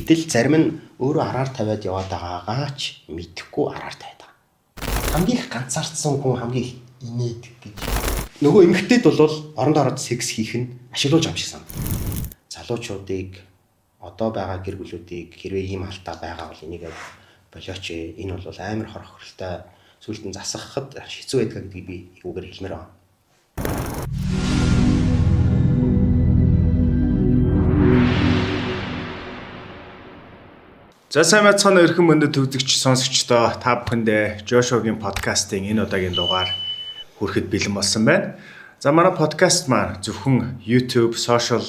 Гэтэл зарим нь өөрөө араар тавиад яваад байгаагаач мэдэхгүй араар тавиад байгаа. Хамгийн их ганцаардсан хүн хамгийн их инээдэг гэж. Нөгөө эмэгтэйд бол орондоо ороод секс хийх нь ашиглаж ам шиг санагдав. Залуучуудыг одоо байгаа гэр бүлүүдийг хэрвээ ийм алдаа байгаа бол энийг болооч энэ бол амар хор хохиролтой сүлдэн засахад хэцүү байдаг гэдгийг би үүгээр хэлмээр байна. За сайн мэцхан өрхөн мөндөд төвзөгч сонсогчдоо та бүхэндээ Жошогийн подкастын энэ удаагийн дугаар хүрэхэд бэлэн болсон байна. За манай подкаст маань зөвхөн YouTube, social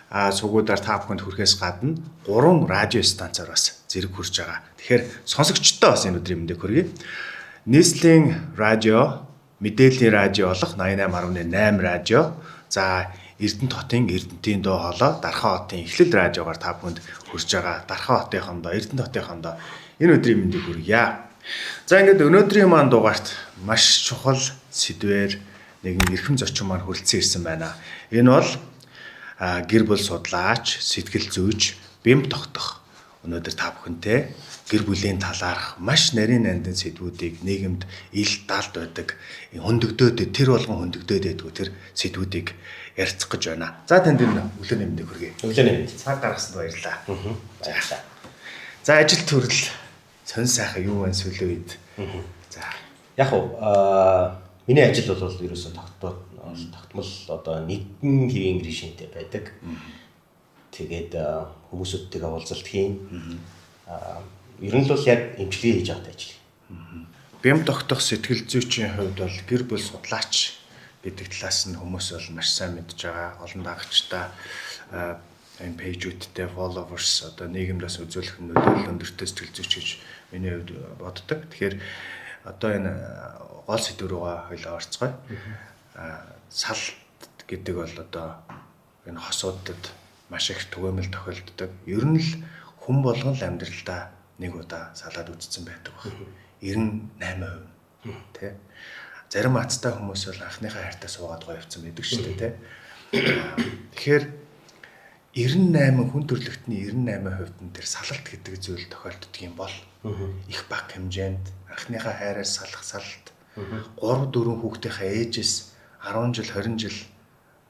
сувгуудаар та бүхэнд хүрэхээс гадна 3 радио станцаар бас зэрэг хүрч байгаа. Тэгэхээр сонсогчдоо бас энэ өдрийн мэндийг хүргэе. Нийслэлийн радио, мэдээллийн радио болох 88.8 радио. За Эрдэнэт хотын Эрдэнэтийн дуу хоолой, Дархан хотын Эхлэл радиогоор та бүхэнд хүрч байгаа. Дархан хотынхондоо, Эрдэнэт хотынхондоо энэ өдрийн мэндийг хүргье. За ингээд өнөөдрийн маань дугаарт маш чухал сэдвээр нэгэн эрхэм зочин маань хүрэлцэн ирсэн байна. Энэ бол гэр бүл судлаач, сэтгэл зүйч, бэмб тогтох өнөөдөр та бүхэнтэй гэр бүлийн талаарх маш нарийн нандин сэдвүүдийг нийгэмд ил далд байдаг, хөндөгдөөд тэр болгон хөндөгдөөд байдгүй тэр сэдвүүдийг ярилцах гэж байна. За танд энэ өглөөний мэндийг хүргэе. Өглөөний мэнд. Цаг гаргасанд баярлалаа. Баярлалаа. За ажил төрөл сонь сайхан юу вэ сүүлийн үед? За Яг миний ажил бол ерөөсөө тогтмол одоо нэгэн хэвийн гэршинтэй байдаг. Тэгээд хүмүүсүүдтэйгээ уулзалт хийн. Ер нь л яг эмчилгээ хийж байгаа ажил. Бэмб тогтох сэтгэл зүйчийн хувьд бол гэр бүл судлаач гэдэг талаас нь хүмүүс бол маш сайн мэдж байгаа. Олон дагагчтай энэ пэйжүүдтэй followers одоо нийгэмдээс үзүүлэх нөлөөлөл өндөртэй сэтгэл зүйч гэж миний хувьд боддог. Тэгэхээр одоо энэ гол сэдв рүүгээ хоёлаа орцгоё. Салт гэдэг бол одоо энэ хосуудад маш их түгээмэл тохиолддог. Ер нь л хүн болгон л амьдралдаа нэг удаа салаад үзсэн байдаг баг. 98%. Тэ. Зарим аттай хүмүүс бол анхныхаа хайртаа суугаад гоё явцсан байдаг шүү дээ, тэ. Тэгэхээр 98 хүн төрлөختний 98% нь тэр салалт гэдэг зүйл тохиолддог юм бол их бага хэмжээнд анхныхаа хайраас салах салалт 3-4 хүүхдийнхээ ээжээс 10 жил 20 жил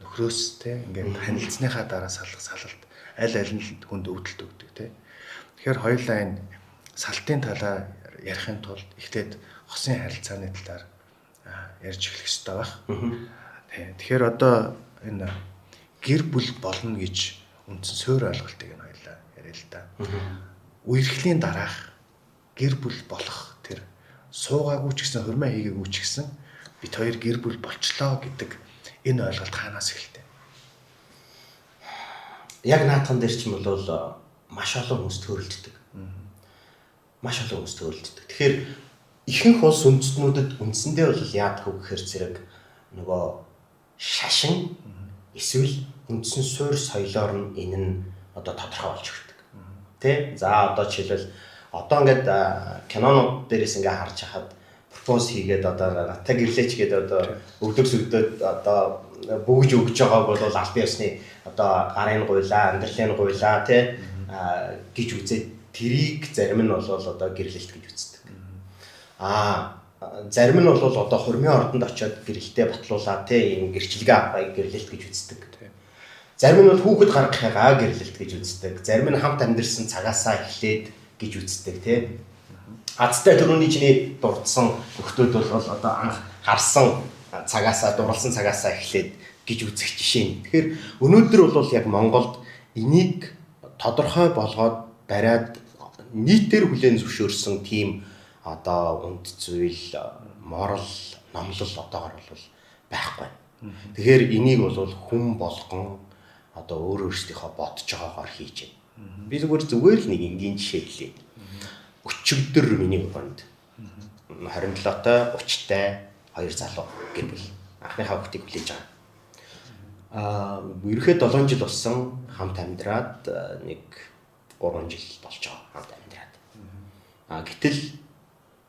нөхрөөс тэ ингээд танилцсныхаа дараа салах салалт аль нь хүнд өвдөлт өгдөг тэ. Тэгэхээр хоёулаа энэ салтын талаар ярихын тулд эхлээд хосын харилцааны талаар ярьж эхлэх хэрэгтэй байх. Тэгэхээр одоо энэ гэр бүл болно гэж үндсэн суурь ойлголтыг нь хоёулаа яриа л да. Үерхлийн дараах гэр бүл болох тэр суугаагүй ч гэсэн хурмаа хийгээгүй ч гэсэн бид хоёр гэр бүл болчлоо гэдэг энэ ойлголт хаанаас эхэлтэй? Яг наадхан дээр ч юм бол маш олон хүмүүс төрөлддөг. Маш олон хүмүүс төрөлддөг. Тэгэхээр ихэнх улс үндэстнүүдэд үндсэндээ бол яадаг вэ гэхээр зэрэг нөгөө шашин эсвэл үндсэн суурь соёлоор нь энэ нь одоо тодорхой болж өгдөг. Тэ? За одоо жишээлбэл одоо ингээд кинонууд дээрээс ингээд харж хахад пропоз хийгээд одоо натаа гэрлээч гэдэг одоо өвдөг сүгдөөд одоо бөгж өгж байгааг бол албан ёсны одоо гарын гуйлаа, амьдралын гуйлаа тэ гэж үзээд тэрийг зарим нь бол одоо гэрлэлт гэж үздэг. Зарим нь бол одоо хурмын ордонд очиод гэрэлтэй батлуулаад тэ ийм гэрчлэгээ авахыг гэрлэлт гэж үздэг. Зарим нь бол хүүхэд гаргахыгаа гэрлэлт гэж үздэг. Зарим нь хамт амьдэрсэн цагаасаа эхлээд гэж үздэг тэ. Азтай төрөний чиний дурдсан нөхдүүд бол одоо анх харсан цагаасаа дурлсан цагаасаа эхлээд гэж үзэх жишээ нь. Тэгэхээр өнөөдөр бол яг Монголд энийг тодорхой болгоод бариад нийтээр хүлээн зөвшөөрсөн тийм одоо үнд зүйл морал номлол одоогор бол байхгүй. Тэгэхээр энийг бол хүн болгон одоо өөрөөсдийнхөө бодож байгаагаар хийж байна. Би зүгээр л нэг энгийн жишээ хэлье. Өчигдөр миний өрөөнд 27-тай 30-тай хоёр залуу гэр бүл анхныхаа хүүхдийг хүлээж байгаа. Ерөөхдөө 7 жил болсон хамт амьдраад нэг 3 жил болж байгаа хамт амьдраад. Гэтэл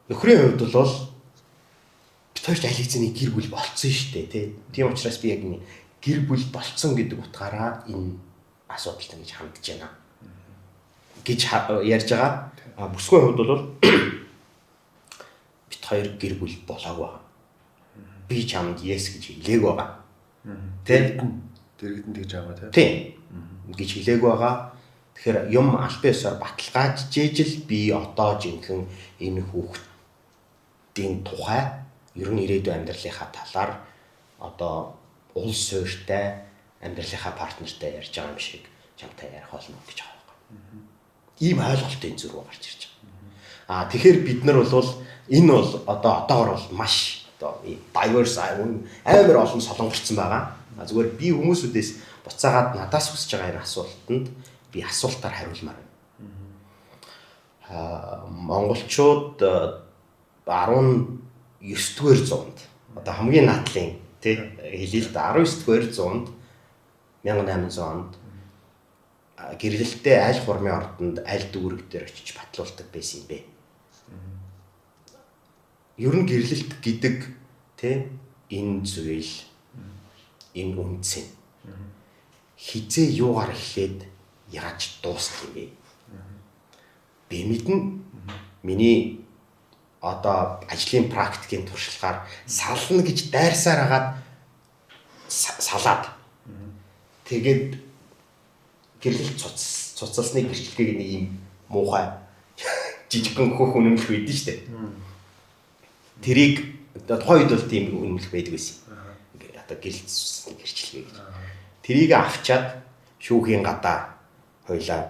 нөхрийн хувьд бол бид хоёрч аль хэзээ гэр бүл болцсон шүү дээ тий. Тийм учраас би яг нэг гэр бүл болцсон гэдэг утгаараа энэ асуудалтай гэж хандж байна. гэж ярьж байгаа. Бүсгүй хувьд бол бит хоёр гэр бүл болоогүй байгаа. Би чамд yes гэж хэлээгүй байгаа. Дэрэгдэн тэгж байгаа тийм гэж хэлээгүй байгаа. Тэгэхээр юм аль биесээр баталгаажж ижил би одоо жинхэнэ энэ хүүхдийн тухай ер нь ирээдүйн амьдралынхаа талаар одоо уул суурьтай амьдралынхаа партнертай ярьж байгаа юм шиг чамтай ярих болно гэж байгаа юм. Ийм ойлголтын зүрх гарч ирж байгаа. Тэгэхээр бид нар бол энэ бол одоогор бол маш одоо diverse амар олон солонгорцсон байгаа. Зүгээр би хүмүүсүүдээс буцаагаад надаас хүсэж байгаа энэ асуултанд би асуултаар хариулмаар байна. Монголчууд 19-р зуунд одоо хамгийн наадлын хэлэлд 19-р зуунд 1800 онд гэрлэлтэй аль хурмын ордонд аль дүүрэг дээр очиж батлуулдаг байсан юм бэ? Ер нь гэрлэлт гэдэг энэ зүйл энэ үнцэн хизээ юугаар эхлээд яаж дуусах юм бэ? Би мэднэ. Миний одоо ажлын практикийн туршлагаар сална гэж дайрсаар хагаад салаад тэгээд гэрлэлт цуцалсны гэрчлэгийг нэг юм муухай жижигхэн хөх үнэмлэх байдэн штэ. Тэрийг тухайн үед бол тийм үнэмлэх байдаг байсан. Одоо гэрлэлт цуцалсны гэрчлэгээ гэж. Тэрийг авчаад шүүхийн гадаа хойлоо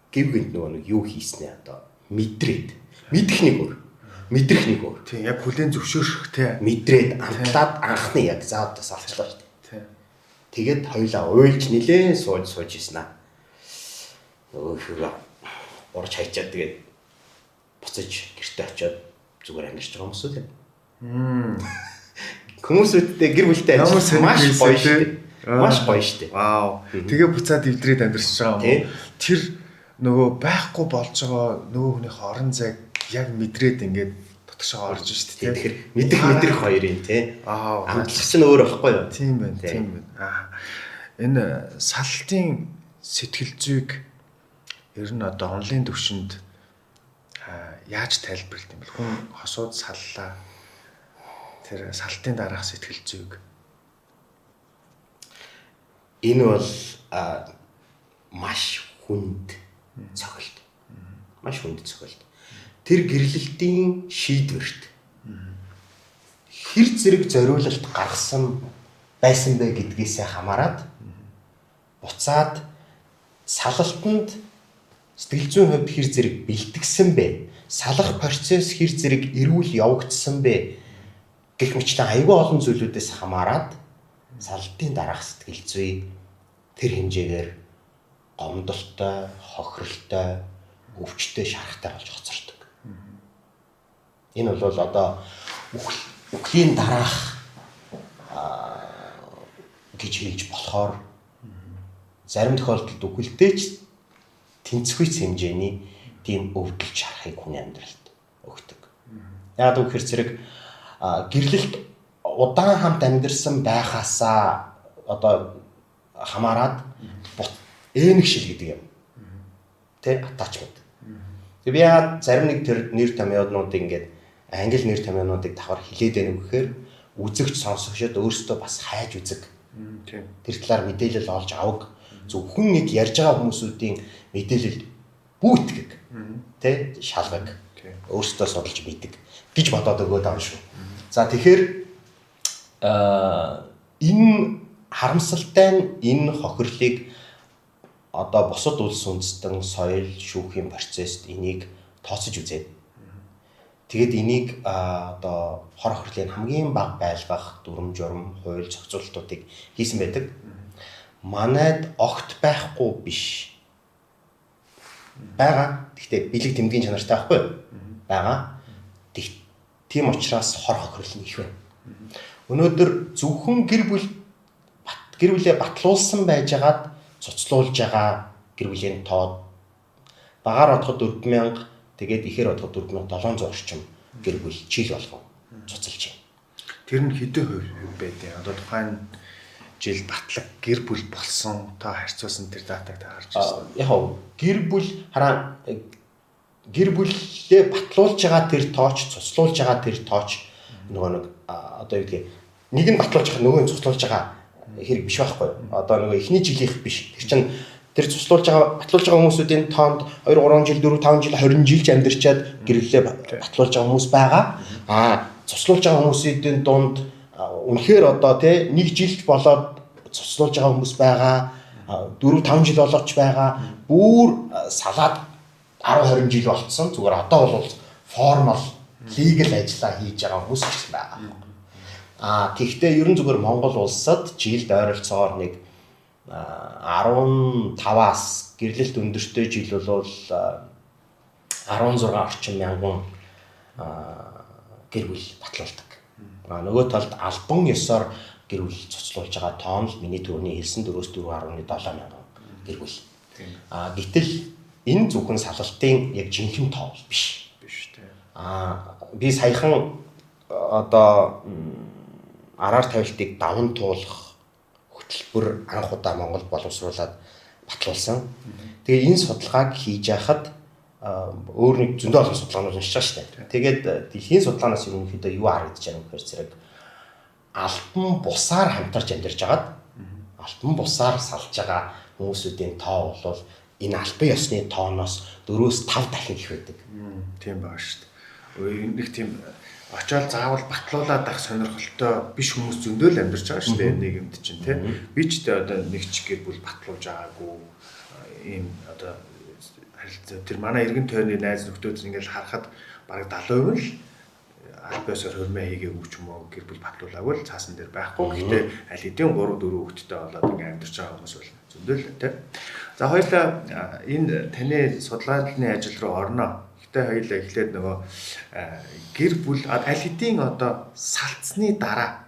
гів гинт нөгөө юу хийснэ одоо мэдрээд мэдэх нэг өөр. Тийм яг хүлэн зөвшөөрөх мэдрээд амтлаад анхны яг заавдаас авчлаа шүү дээ. Тэгээд хойлоо уйлж нилээн сууж ийсэн аа. Нөгөө хөрөө урж хайчаад тэгээд буцаж гэртээ очиод зүгээр амьдарч байгаа хүмүүс үү? Хүмүүсүүдтэй гэр бүлтэй ажиллах маш гоё шүү дээ. Маш гоё шүү дээ. Вау. Тэгээ буцаад эвдрээд амьдарч байгаа юм. Тэр нөгөө байхгүй болж байгаа нөгөө хүнийхээ орон зайг яг мэдрээд ингээд дотгошоо орж шүү дээ. Тэгэхээр мэдэх хоёрын амтлах чинь өөр байхгүй юу? Тийм байна. Энэ салтын сэтгэл зүйг ер нь одоо онлайн төвшөнд яаж тайлбарлах юм бэ? Хүн хосууд саллаа. Тэр салтын дараах сэтгэл зүйг. Энэ бол маш хүнд цохилт. Маш хүнд цохилт. Тэр гэрлэлтийн шийдвэрт хэр зэрэг зориулалт гаргасан байсан бэ гэдгээс хамаарат буцаад салалтанд сэтгэл зүйн хувьд хэр зэрэг бэлтгэсэн бэ? Салах процесс хэр зэрэг эрүүл явагдсан бэ? Гэх мэтлэн аюул олон зүйлүүдээс хамаарат салтын дараах сэтгэл зүй тэр хэмжээгээр гомдолтой, хохиролтой, өвчтэй, шарахтай болж хоцордог. Энэ бол одоо үхлийн дараах гэж хэлж болохоор зарим тохиолдолд үхэлтэй ч тэнцвэц хэмжээний тийм өвдөл шарахыг хүний амьдралд өгдөг. Яг үхээр зэрэг гэрлэлт удаан хамт амьдарсан байхаасаа одоо хамаарат энийг шил гэдэг юм. Attachment. Би яа зарим нэг тэр нэр томьёонуудыг ингээд англи нэр томьёонуудыг давхар хилээд байна вэ гэхээр үзэгч сонсогчдод өөрсдөө бас хайж үзэг. Тэр талаар мэдээлэл олж авах зөвхөн нэг ярьж байгаа хүмүүсүүдийн мэдээлэл бүүтгэг. Шалгаг. Өөрсдөө судалж мэддэг гэж бодоод өгөөд байгаа шүү. За тэгэхээр энэ харамсалтай энэ хохирлыг одоо бусад улс үндэстэн соёл шүүхийн процесст энийг тооцож үзээд тэгээд энийг одоо хор хохирлын хамгийн бага байлгах дүрм журм хууль зохицуулалтуудыг хийсэн байдаг. Манайд огт байхгүй биш. Бага. Гэхдээ бэлэг тэмдгийн чанартай байхгүй юу? Бага. Тийм учраас хор хохирол нь их байна. Өнөөдөр зөвхөн гэр бүлээ батлуулсан байжгаад цуцлуулж байгаа гэр бүлийн тоо багаар одоход 4000 тэгээд ихээр одоход 4700 орчим гэр бүл жил болгон цуцалж байна. Тэр нь хэдэн хувь байдیں۔ Одоо тухайн жил батлаг гэр бүл болсон та харьцуулсан тэр датаг та харж байна. Яг гэр бүл хараа гэр бүлээ батлуулж байгаа тэр тооч, цуцлуулж байгаа тэр тооч нөгөө нэг одоо юу гэдгийг нэг нь батлуулж байгаа нөгөө нь цуцлуулж байгаа хэрэг биш байхгүй. Одоо нөгөө эхний жилийнх биш. Тэр чинь тэр цуцлуулж байгаа батлуулж байгаа хүмүүсүүдийн тоонд 2 3 жил 4 5 жил 20 жилч амьдарчаад гэрлээ батлуулж байгаа хүмүүс байгаа. Цуцлуулж байгаа хүмүүсийн дунд үнэхээр одоо тий 1 жилч болоод цуцлуулж байгаа хүмүүс байгаа. 4 5 жил болооч байгаа. Бүр салаад 10 20 жил болцсон. Зүгээр одоо бол формал лигал ажиллаа хийж байгаа хүмүүс ч байгаа. Тэгэхдээ ерөн зүгээр Монгол улсад жилд ойролцоогоор нэг 15-аас гэрлэлт өндөртэй жил бол 16 орчим мянган гэр бүл батлуулдаг. Нөгөө талд албан ёсоор гэр бүл цуцлуулж байгаа тоон л миний түрүүний хэлсэн 4-4.7 мянган гэр бүл. Гэтэл энэ зөвхөн салалтын яг жинхэнэ тоо биш. Биш тийм. Би саяхан одоо араар тавилтыг даван туулах хөтөлбөр анх удаа Монголд боловсруулад батлуулсан. Тэгээ энэ судалгааг хийж яхад өөр нэг зөндөө олон судалгаанууд уншиж байгаа шүү дээ. Тэгээд дэлхийн судалгаанаас ерөнхийдөө юу харагдаж байгаа юм гэхээр зэрэг альбан бусаар хамтарч амьдарч агаад альбан бусаар салж байгаа хүмүүсүүдийн тоо бол энэ албан ёсны тооноос 4-5 дахин их байдаг. Тийм байна шүү дээ. Нэг тийм очоод заавал батлуулаад ах сонирхолтой биш хүмүүс зөндөө л амьдарч байгаа шүү дээ нийгэмд чинь тийм. Би ч одоо нэг ч гэр бүл батлуулж байгаагүй ийм одоо тэр манай эргэн тойрны найз нөхдүүд ингээл харахад бараг 70% л альбаасаар хөрмөө хийгээгүй ч юм уу гэр бүл батлуулаагүй л цаасан дээр байхгүй. Гэхдээ аль хэдийн 3 4 хүүхэдтэй болоод ингээм амьдарч байгаа хүмүүс бол зөндөө л тийм. За хоёулаа энэ таны судалгааны ажил руу орно. Гэтэ хоёулаа эхлээд нөгөө гэр бүл аль хэдийн одоо салцсны дараа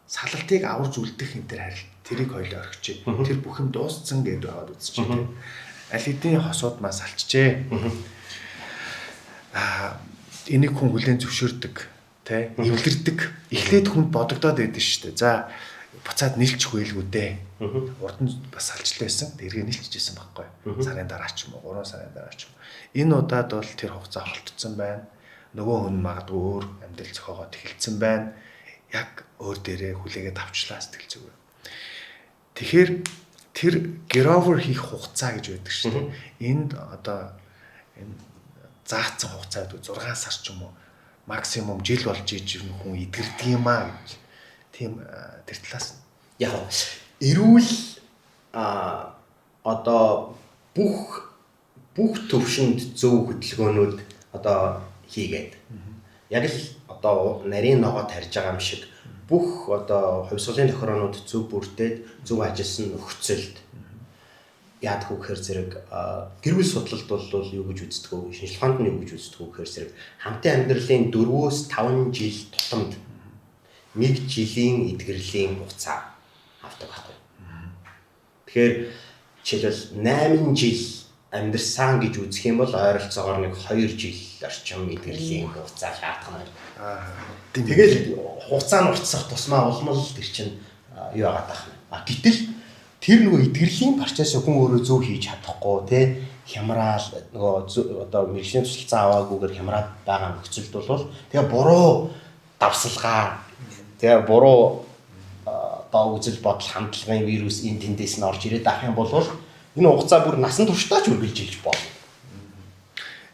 салалтыг аварж үлдэх энэ төр харил тэрийг хоёулаа орхичээ. Тэр бүх юм дууссан гэдээ байгаад үзчихээ тийм. Аль хэдийн хосууд маа салчжээ. Энийг хүн хүлээн зөвшөөрдөг, тий, эвлэрдэг. Эхлээд хүнд бодогдоод байдаг шүү дээ. За буцаад нэлчих байлгүй дээ. Урд нь бас салжлаа байсан. Тэргээ нэлчихсэн байхгүй. Сарын дараа ч юм уу, 3 сарын дараа ч юм. Энэ удаад бол тэр хугацаа холтцсон байна. Нөгөө хүн магадгүй өөр амьдрал зохиогоод эхэлсэн байна. Яг өөр дээрээ хүлээгээд авчлаа сэтгэл зүгээр. Тэгэхээр тэр геровер хийх хугацаа гэж байдаг шүү дээ. Энд одоо энэ заацсан хугацаа гэдэг 6 сар ч юм уу максимум жил болж иж хүн идэрдэг юм аа гэж. Тийм тэр талаас яг эрүүл одоо бүх төвшөнд зөв хөдөлгөөнүүд одоо хийгээд яг л одоо нарийн ногоо тарьж байгаа юм шиг бүх одоо хувьсгалын тохироонууд зөв бүрдээд зөв ажилласан нөхцөлд яадаг вэ гэхээр зэрэг гэр бүл судлалд бол юу гэж үздэг вэ? Шинжилгээнд нь юу гэж үздэг вэ гэхээр зэрэг хамтын амьдралын 4-5 жил тутамд 1 жилийн эдгэрлийн хугацаа авдаг байхгүй. Тэгэхээр жишээлбэл 8 жил амьдарсан гэж үзэх юм бол ойролцоогоор нэг 2 жил орчим эдгэрлийн хугацаа шаардах нь. Тэгэл хугацаа нь уртсах тусмаа улмал тэр чинь юу яагаад байна. Гэтэл тэр нөгөө эдгэрлийн процесс хүн өөрөө зөв хийж чадахгүй тий хямраал нөгөө одоо мэргэжлийн тусалцаа аваагүйгээр хямраад байгаа нөхцөлд бол тэгээ буруу давсалгаа тэгээ буруу одоо үзэл бодол хандлагын вирус энэ тэндээс нь орж ирээд ах юм бол энэ хугацаа бүр насан туршдаа ч үргэлжилж болно.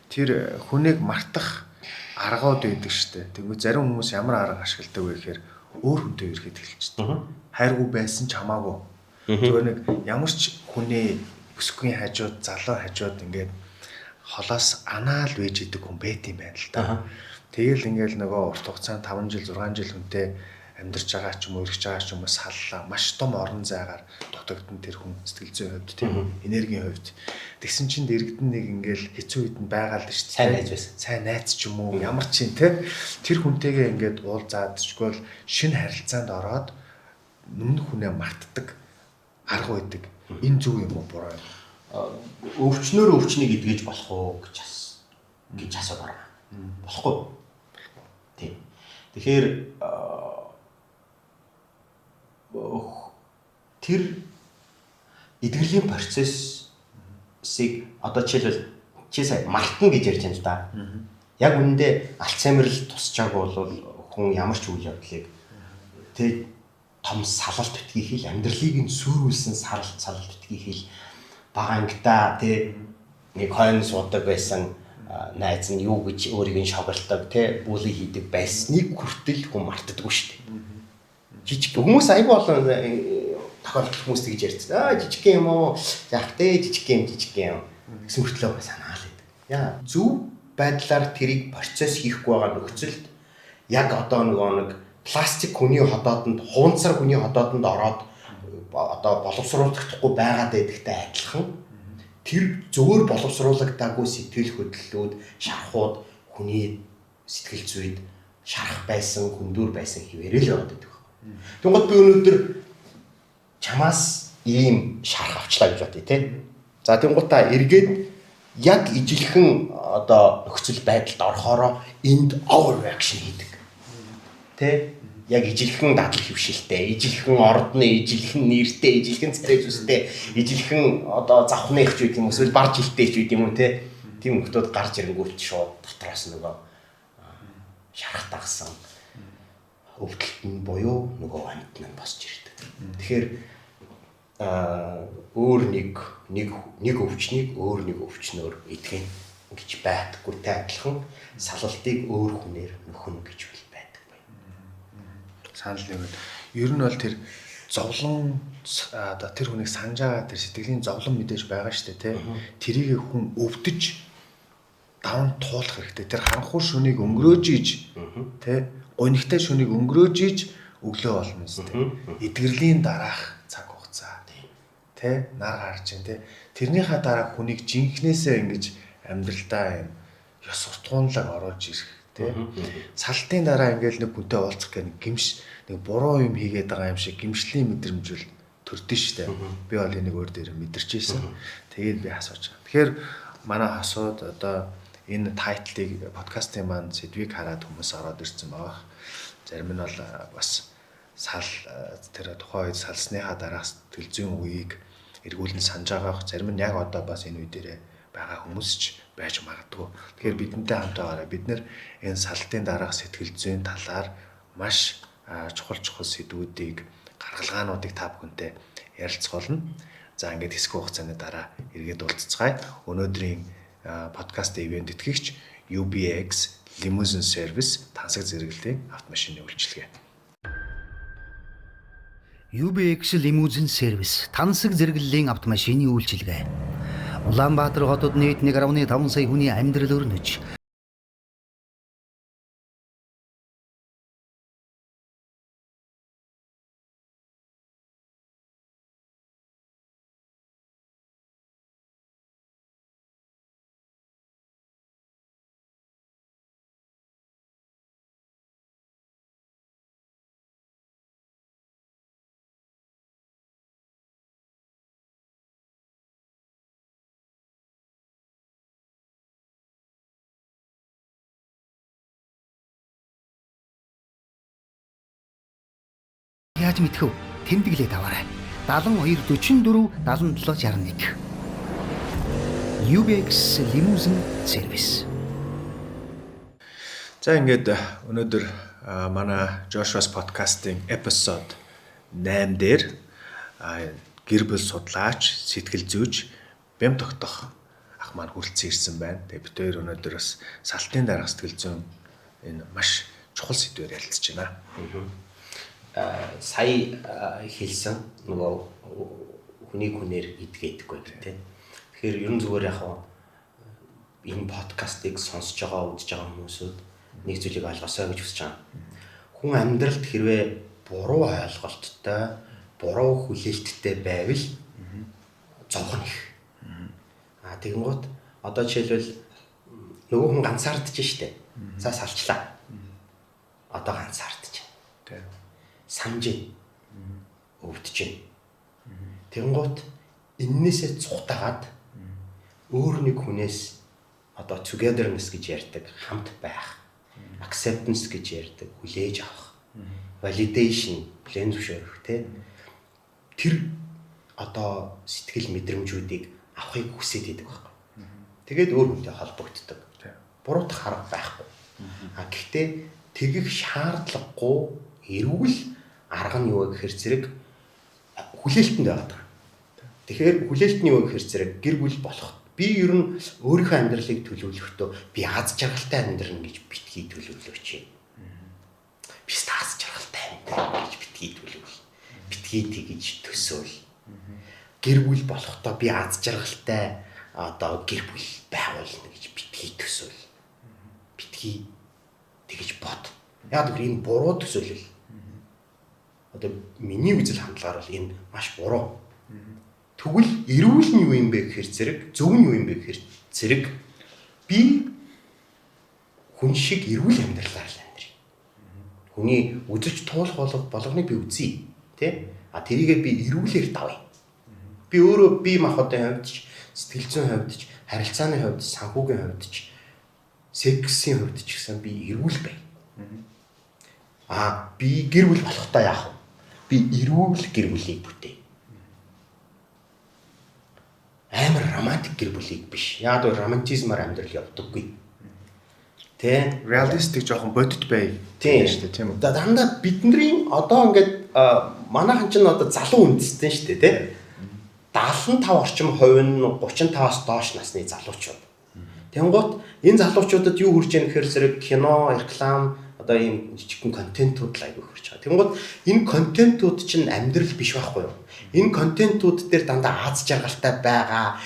Тэр хүнийг мартах аргууд байдаг штэ. Тэгвэл зарим хүмүүс ямар арга ашигладаг вэ гэхээр өөр хүнтэй ирэхэд эхэлчихдэг. Хайргүй байсан ч хамаагүй. Зүгээр нэг ямар ч хүний бүсгүй хажууд, залуу хажууд ингээд холоос анаал вэж идэг хүн байт юм байна л да. Тэгэл ингээл нөгөө урт хугацаанд 5 жил, 6 жил хүнтэй амьдарч байгаа ч юм уу, өргөж байгаа ч юм уу саллаа. Маш том орон зайгаар дутагдсан тэр хүн сэтгэл зүйн хувьд тийм үү, энергийн хувьд. Тэгсэн чинь дэрэгдэн нэг ингээл хэцүү үед нь байгаа л шүү дээ. Сайн найз байсан. Сайн найз ч юм уу, ямар ч юм те. Тэр хүнтэйгээ ингээд уулзаадчгүй бол шинэ харилцаанд ороод өмнө хүнээ мартдаг арга байдаг. Энэ зөв юм уу буруу юм? Өвчнөөр өвчнийг эдгэж болох уу гэж асууад байгаа. Болохгүй. Тийм. Тэгэхээр тэр эдгэрлийн процессыг одоо жишээлбэл чи сая мартна гэж ярьж байна л да. Яг үүндээ Альцгеймер л тусчаагүй бол хүн ямар ч үйл явдлыг тэг том салалт битгий хэл амьдралыг нь сүрүүлсэн салалт битгий хэл бага ангидаа тэг нэг хойно суудаг байсан найз нь юу гэж өөрийг нь шоголдог те бүлий хийдэг байсныг хүртэл хүн мартдаггүй шүү дээ. Жижиг хүмүүс айгүй болон тохиолдол хүмүүс тэгж ярьдаг. Жижиг юм уу? Яг тэ жижиг юм. Гэсэн хүртлөө санаал байдаг. Яа зөв байдлаар тэрийг процесс хийхгүй байгаа нөхцөлд яг одоо нэг пластик хүний ходоодонд хуунцар хүний ходоодонд ороод одоо боловсруулагдахгүй байгаад байдагтай адилхан тэр зөвөр боловсруулагдаагүй сэтгэл хөдлөлүүд, шархууд хүний сэтгэл зүйд шарах байсан, хүндүр байсан хിവэрэл яваад байдаг. Тэнгод би өнөөдөр чамаас ийм шарх авчлаа гэж бодъё те. За тэнгуудаа эргээд яг ижилхэн одоо нөхцөл байдалд орохороо энд overreaction хийдэг. Тэ? Яг ижилхэн дадлаг хөвшилтэй, ижилхэн ордны, ижилхэн нэртэй, ижилхэн царай зүстэй, ижилхэн одоо завхных ч үгүй юм эсвэл бар жилтэй ч үгүй юм те. Тийм хүмүүс гарч ирэнгүүт шууд дотроос нөгөө шарах тагсан өвдөлт нь буюу нөгөө амьд нь босч ирдэг. Тэгэхээр өөр нэг өвчнийг өөр нэг өвчнөөр идэх гэж байдаггүйтэй адилхан салалтыг өөр хүнээр нөхөн гэж байдаг байна. Санал нэгэн. Ер нь бол тэр зовлон одоо тэр хүнийг санаж байгаа тэр сэтгэлийн зовлон мэдээж байгаа шүү дээ, тэ. Тэрийг хүн өвдөж даван туулах хэрэгтэй. Тэр харанхуй шөнийг өнгөрөөж ийж, тэ. Гонигтай шөнийг өнгөрөөж ийж өглөө болно үстэй. Эдгэрлийн дараах цаг хугацаа, тэ. Нар гарч ин, тэ. Тэрнийхээ дараа хүнийг жинхнээсээ ингэж амьдралдаа юм ёс суртахуунлаг оруулж ирэх, тэ. Салтын дараа ингээл нэг хүнтэй уулзах гэх нэг буруу юм хийгээд байгаа юм шиг гимшлийн мэдрэмжүүл төрдөн штэ. Би бол энийг өөр дээр мэдэрч ийсэн. Тэгээд би асууж байгаа. Тэгэхээр манай асууд одоо энэ тайтлыг подкастын маань сэдвийг хараад хүмүүс ороод ирсэн байгаа. Зарим нь бол бас тэр тухайн үед салсныхаа дараах сэтгэл зүйн үеийг эргүүлэн санаж байгаа. Зарим нь яг одоо бас энэ үе дээрээ байгаа хүмүүс ч байж магадгүй. Тэгэхээр бидэнтэй хамт байгаарай. Бид нэр энэ салтын дараах сэтгэл зүйн талаар маш чухал сэдвүүдийг гаргалгаануудыг та бүхэнтэй ярилцгаулна. За ингээд хэсэг хугацааны дараа эргээд уулзцгаая. Өнөөдрийн подкаст ивент итгэгч UBX Limousine Service тансаг зэрэглэлийн автомашины үйлчилгээ. UBX Limousine Service тансаг зэрэглэлийн автомашины үйлчилгээ. Улаанбаатар хотод нийт 1.5 сая хүний амьдрал өрнөж яаж мэдхв? Тэмдэглээд аваарай. 72 44 77 61. UBX Limousine Service. За ингээд өнөөдөр манай Joshua's podcast-ийн episode 8 дээр гэр бүл судлаач, сэтгэл зүйч бям тогтох ах маань хүрэлцэн ирсэн байна. Тэгээ бид хоёр өнөөдөр бас салтын дараах сэтгэл зүйн энэ маш чухал сэдвээр ярилцж байна. Сая хэлсэн нөгөө хүнээр идгээдэггүй гэдэг. Тэгэхээр ерөн зүгээр яг энэ подкастыг сонсож байгаа, үзэж байгаа хүмүүсүүд нэг зүйлийг ойлгосоо гэж хүсэж байгаа. Хүн амьдралд хэрвээ буруу ойлголттой, буруу хүлээлттэй байвал зовхон их. Тэгэнгუთ одоо жишээлбэл нөгөө хүн ганцаардж штэ. За салчлаа. Одоо ганцаардж. Тийм. Санаж өвдөж байна. Тэгэнгუთ эннээсээ цухтагаад өөр нэг хүнээс одоо togetherness гэж ярьдаг, хамт байх, acceptance гэж ярьдаг, хүлээж авах, validation, хүлээн зөвшөөрөх тийм. тэр одоо сэтгэл мэдрэмжүүдийг авахыг хүсээд идэг байхгүй. Тэгээд өөр хүнтэй холбогддог. Буруутах арга байхгүй. Гэхдээ тэгэх шаардлагагүй эрүүл арга нь юу гэхээр зэрэг хүлээлтэнд байгаа. Тэгэхээр хүлээлт нь юу гэхээр зэрэг гэр бүл болох. Би ер нь өөрийнхөө амьдралыг төлөвлөхдөө би аз жаргалтай амьдрна гэж битгий төлөвлөж байна. Би аз жаргалтай амьдрна гэж битгий төлөвлөв. Битгий тэгж төсөөл. Гэр бүл болохдоо би аз жаргалтай одоо гэр бүл байгуулна гэж битгий төсөөл. Битгий тэгж бод. Яг тэр энэ буруу төсөөлөл. Одоо миний үзэл хандлагаар бол энэ маш буруу. Тэгвэл эрүүл нь юу юм бэ гэхээр зэрэг, зөв нь юу юм бэ гэхээр зэрэг би хүн шиг эрүүл амьдралаар л амьдрий. Хүний үзэж туулах болгоныг би үзье, тий? Тэрийгээ би эрүүлээр давъя. Би өөрөө бие махбодын хувьд ч, сэтгэл зүйн хувьд ч, харилцааны хувьд ч, санхүүгийн хувьд ч, сексийн хувьд ч гэсэн би эрүүл бай. Би гэр бүл болохдоо яах вэ? Би эрүүл гэр бүлийг бүтээе. Амар романтик гэр бүлийг биш. Яг л романтизмаар амьдрал явдаггүй. Тэ? Реалистик жоохон бодит бай. Тийм шүү дээ, тийм үү? Дандаа бидний одоо ингээд манайхан ч одоо залуу үндэстэн шүү дээ, тэ? 75 орчим хувь нь 35-аас доош насны залуучууд. Тэнгуут энэ залуучуудад юу хүрч яах гэхээр зэрэг кино, реклам, одоо ийм жижигхэн контентууд л айгүй хүрч байгаа. Тэнгуут энэ контентууд чинь амьдрал биш байхгүй юу? Энэ контентууд дээр дандаа аз жаргалтай байгаа.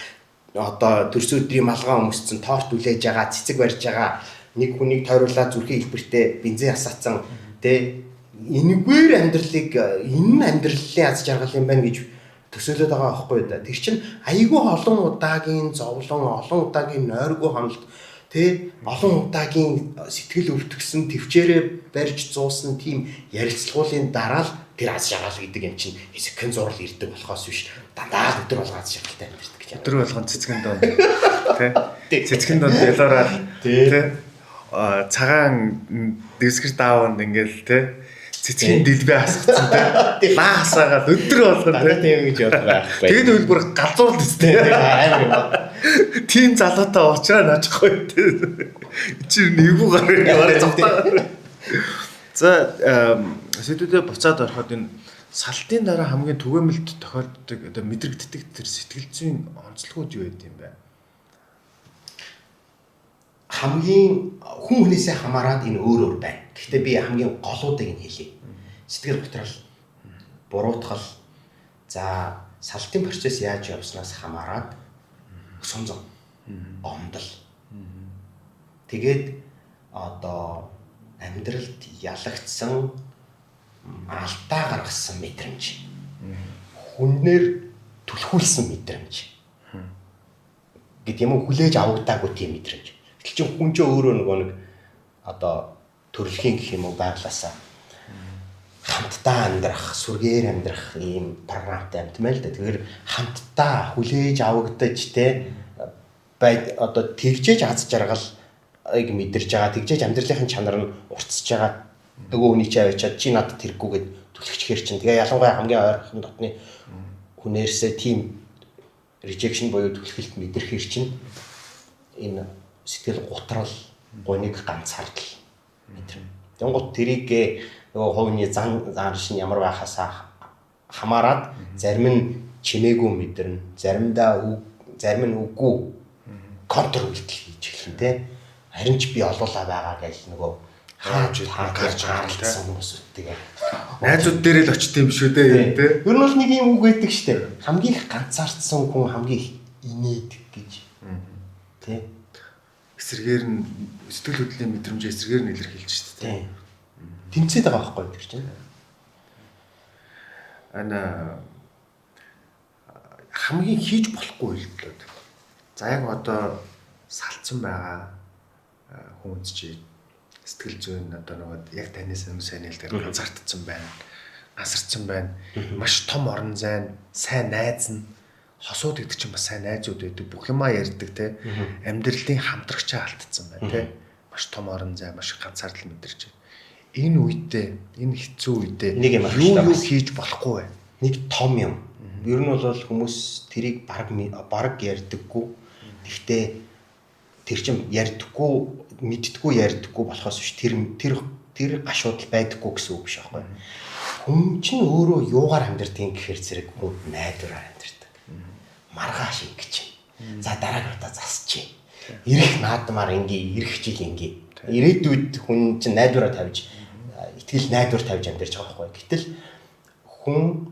Одоо төрс өдрийн малгай өмсцэн, торт үлээж байгаа, цэцэг барьж байгаа, нэг хүнийг тойруулаад зүрхийн хэлбэртэй бензин асаацсан, тэ энэгээр амьдралыг энэ амьдралын аз жаргал юм байна гэж төсөөлөд байгаа байхгүй да. Тэр чинь айгүй олон удаагийн зовлон, олон удаагийн нойргүй хоналт, тэ олон удаагийн сэтгэл өвтгсөн, төвчээрээ барьж зуусан тийм ярилцлагуулын дараа л тэр аз жаргал гэдэг юм чинь хэсэгхэн зурал ирдэг болохоос биш. Дандаа өдөр болгоо аз жаргалтай амьдэрдэг гэж. Өдөр болгон цэцгэн донд тий. Цэцгэн донд ялаараад тий. Цагаан дэвсгэр дааванд ингээл тий. Цэцгийн дэлбээ хасгацсан тий. Наа хасаагаад өдөр болгон тийм гэж явах байхгүй. Тэгээд үлбэр галзуурд өстэй. Амар юм. Тийм залуутай уучраа наажхгүй тий. Чи нэггүй гараа зовтаа. За сэдвүүдээ буцаад ороход энэ салтын дараа хамгийн түгээмэлт тохиолддог одоо мэдрэгддэг тэр сэтгэл зүйн онцлогуд юу байд юм бэ? Хамгийн хүн хүнээсээ хамаарат энэ өөр байна. Гэхдээ би хамгийн голуудыг нь хэлье. Сэтгэл готрол, буруутгал, за салтын процесс яаж явснаас хамаарат сонзон, гомдол. Тэгээд одоо амьдралд ялагдсан алдаа гаргасан мэдрэмж. Хүннээр түлхүүлсэн мэдрэмж. Гэт юм уу хүлээж авагдаагүй тийм мэдрэмж. Тэгэл чи хүн ч өөрөө нөгөө нэг одоо төрөлхийн гэх юм уу байглаасаа хамтдаа амьдрах, сүргээр амьдрах ийм програмтай амтмаа л да. Тэгэхээр хамтдаа хүлээж авагдаж те одоо тэгжээж аз жаргал мэдэрж байгаа, тэгжээж амьдралын чанар нь уртсаж байгаа. Нөгөө хүний чи авчиад чи надад тэргүүгээд түлхчихэр чинь. Тэгээ ялангуяа хамгийн ойрхон дотны хүнээрсээ тийм rejection буюу түлхэлт мэдэрхэр чинь энэ сэтгэл гутрал, гуниг ганцаардал мэдэрнэ. Тэнгуут тэрийг нөгөө хувийн зан шин ямар байхасаа хамаарат зарим нь чимээгүй мэдэрнэ, зарим нь үгүй контр үйлдэл хийж эхэлнэ те. Харин ч би олуулаа байгаа гэж нөгөө хааж гарч гаралцсан хүмүүсүүдтэйгээ найзууд дээр л очт юм шүү дээ тий. Ер нь бол нэг юм үг байдаг штэ. Хамгийн их ганцаардсан хүн хамгийн их инээдэг гэж. Тий. Эсрэгээр нь сэтгэл хөдлөлийн мэдрэмж эсрэгээр нь илэрхийлж штэ тий. Тэмцээд байгаа байхгүй тэр чинь. Хамгийн хийж болохгүй үйлдэлүүд. За яг одоо салцсан байгаа хүн чи сэтгэл зүйн одоо нөгөө яг танаас өмнө сайн хэлдэг ганцаардсан байна. Насарсан байна. Маш том орон зайн, сайн найз нь хосууд гэдэг чинь бас сайн найзууд байдаг. Бүх юмаа ярьдаг те. Амьдралын хамтрагчаа алдсан байна те. Маш том орон зайн, маш ганцаардал мэдэрч байна. Энэ үедээ, энэ хэцүү үедээ юу хийж болохгүй вэ? нэг том юм. Ер нь бол хүмүүс тэрийг баг ярьдаггүй. Гэхдээ тэр чинь ярьдаггүй, мэддэггүй ярьдаггүй болохоос биш тэр гашуудл байдаггүй гэсэн үг биш аахгүй. Хүн чинь өөрөө юугаар амьдрдгийг гэхээр зэрэг хүн найдвараар амьдрдаг. Маргааш ингэж. За дараагийн удаа засчих. Ирэх наадмаар ирэх жил ирээдүйд хүн чинь найдвараа тавьж итгэл найдвар тавьж амьдарч байгаа байхгүй. Гэтэл хүн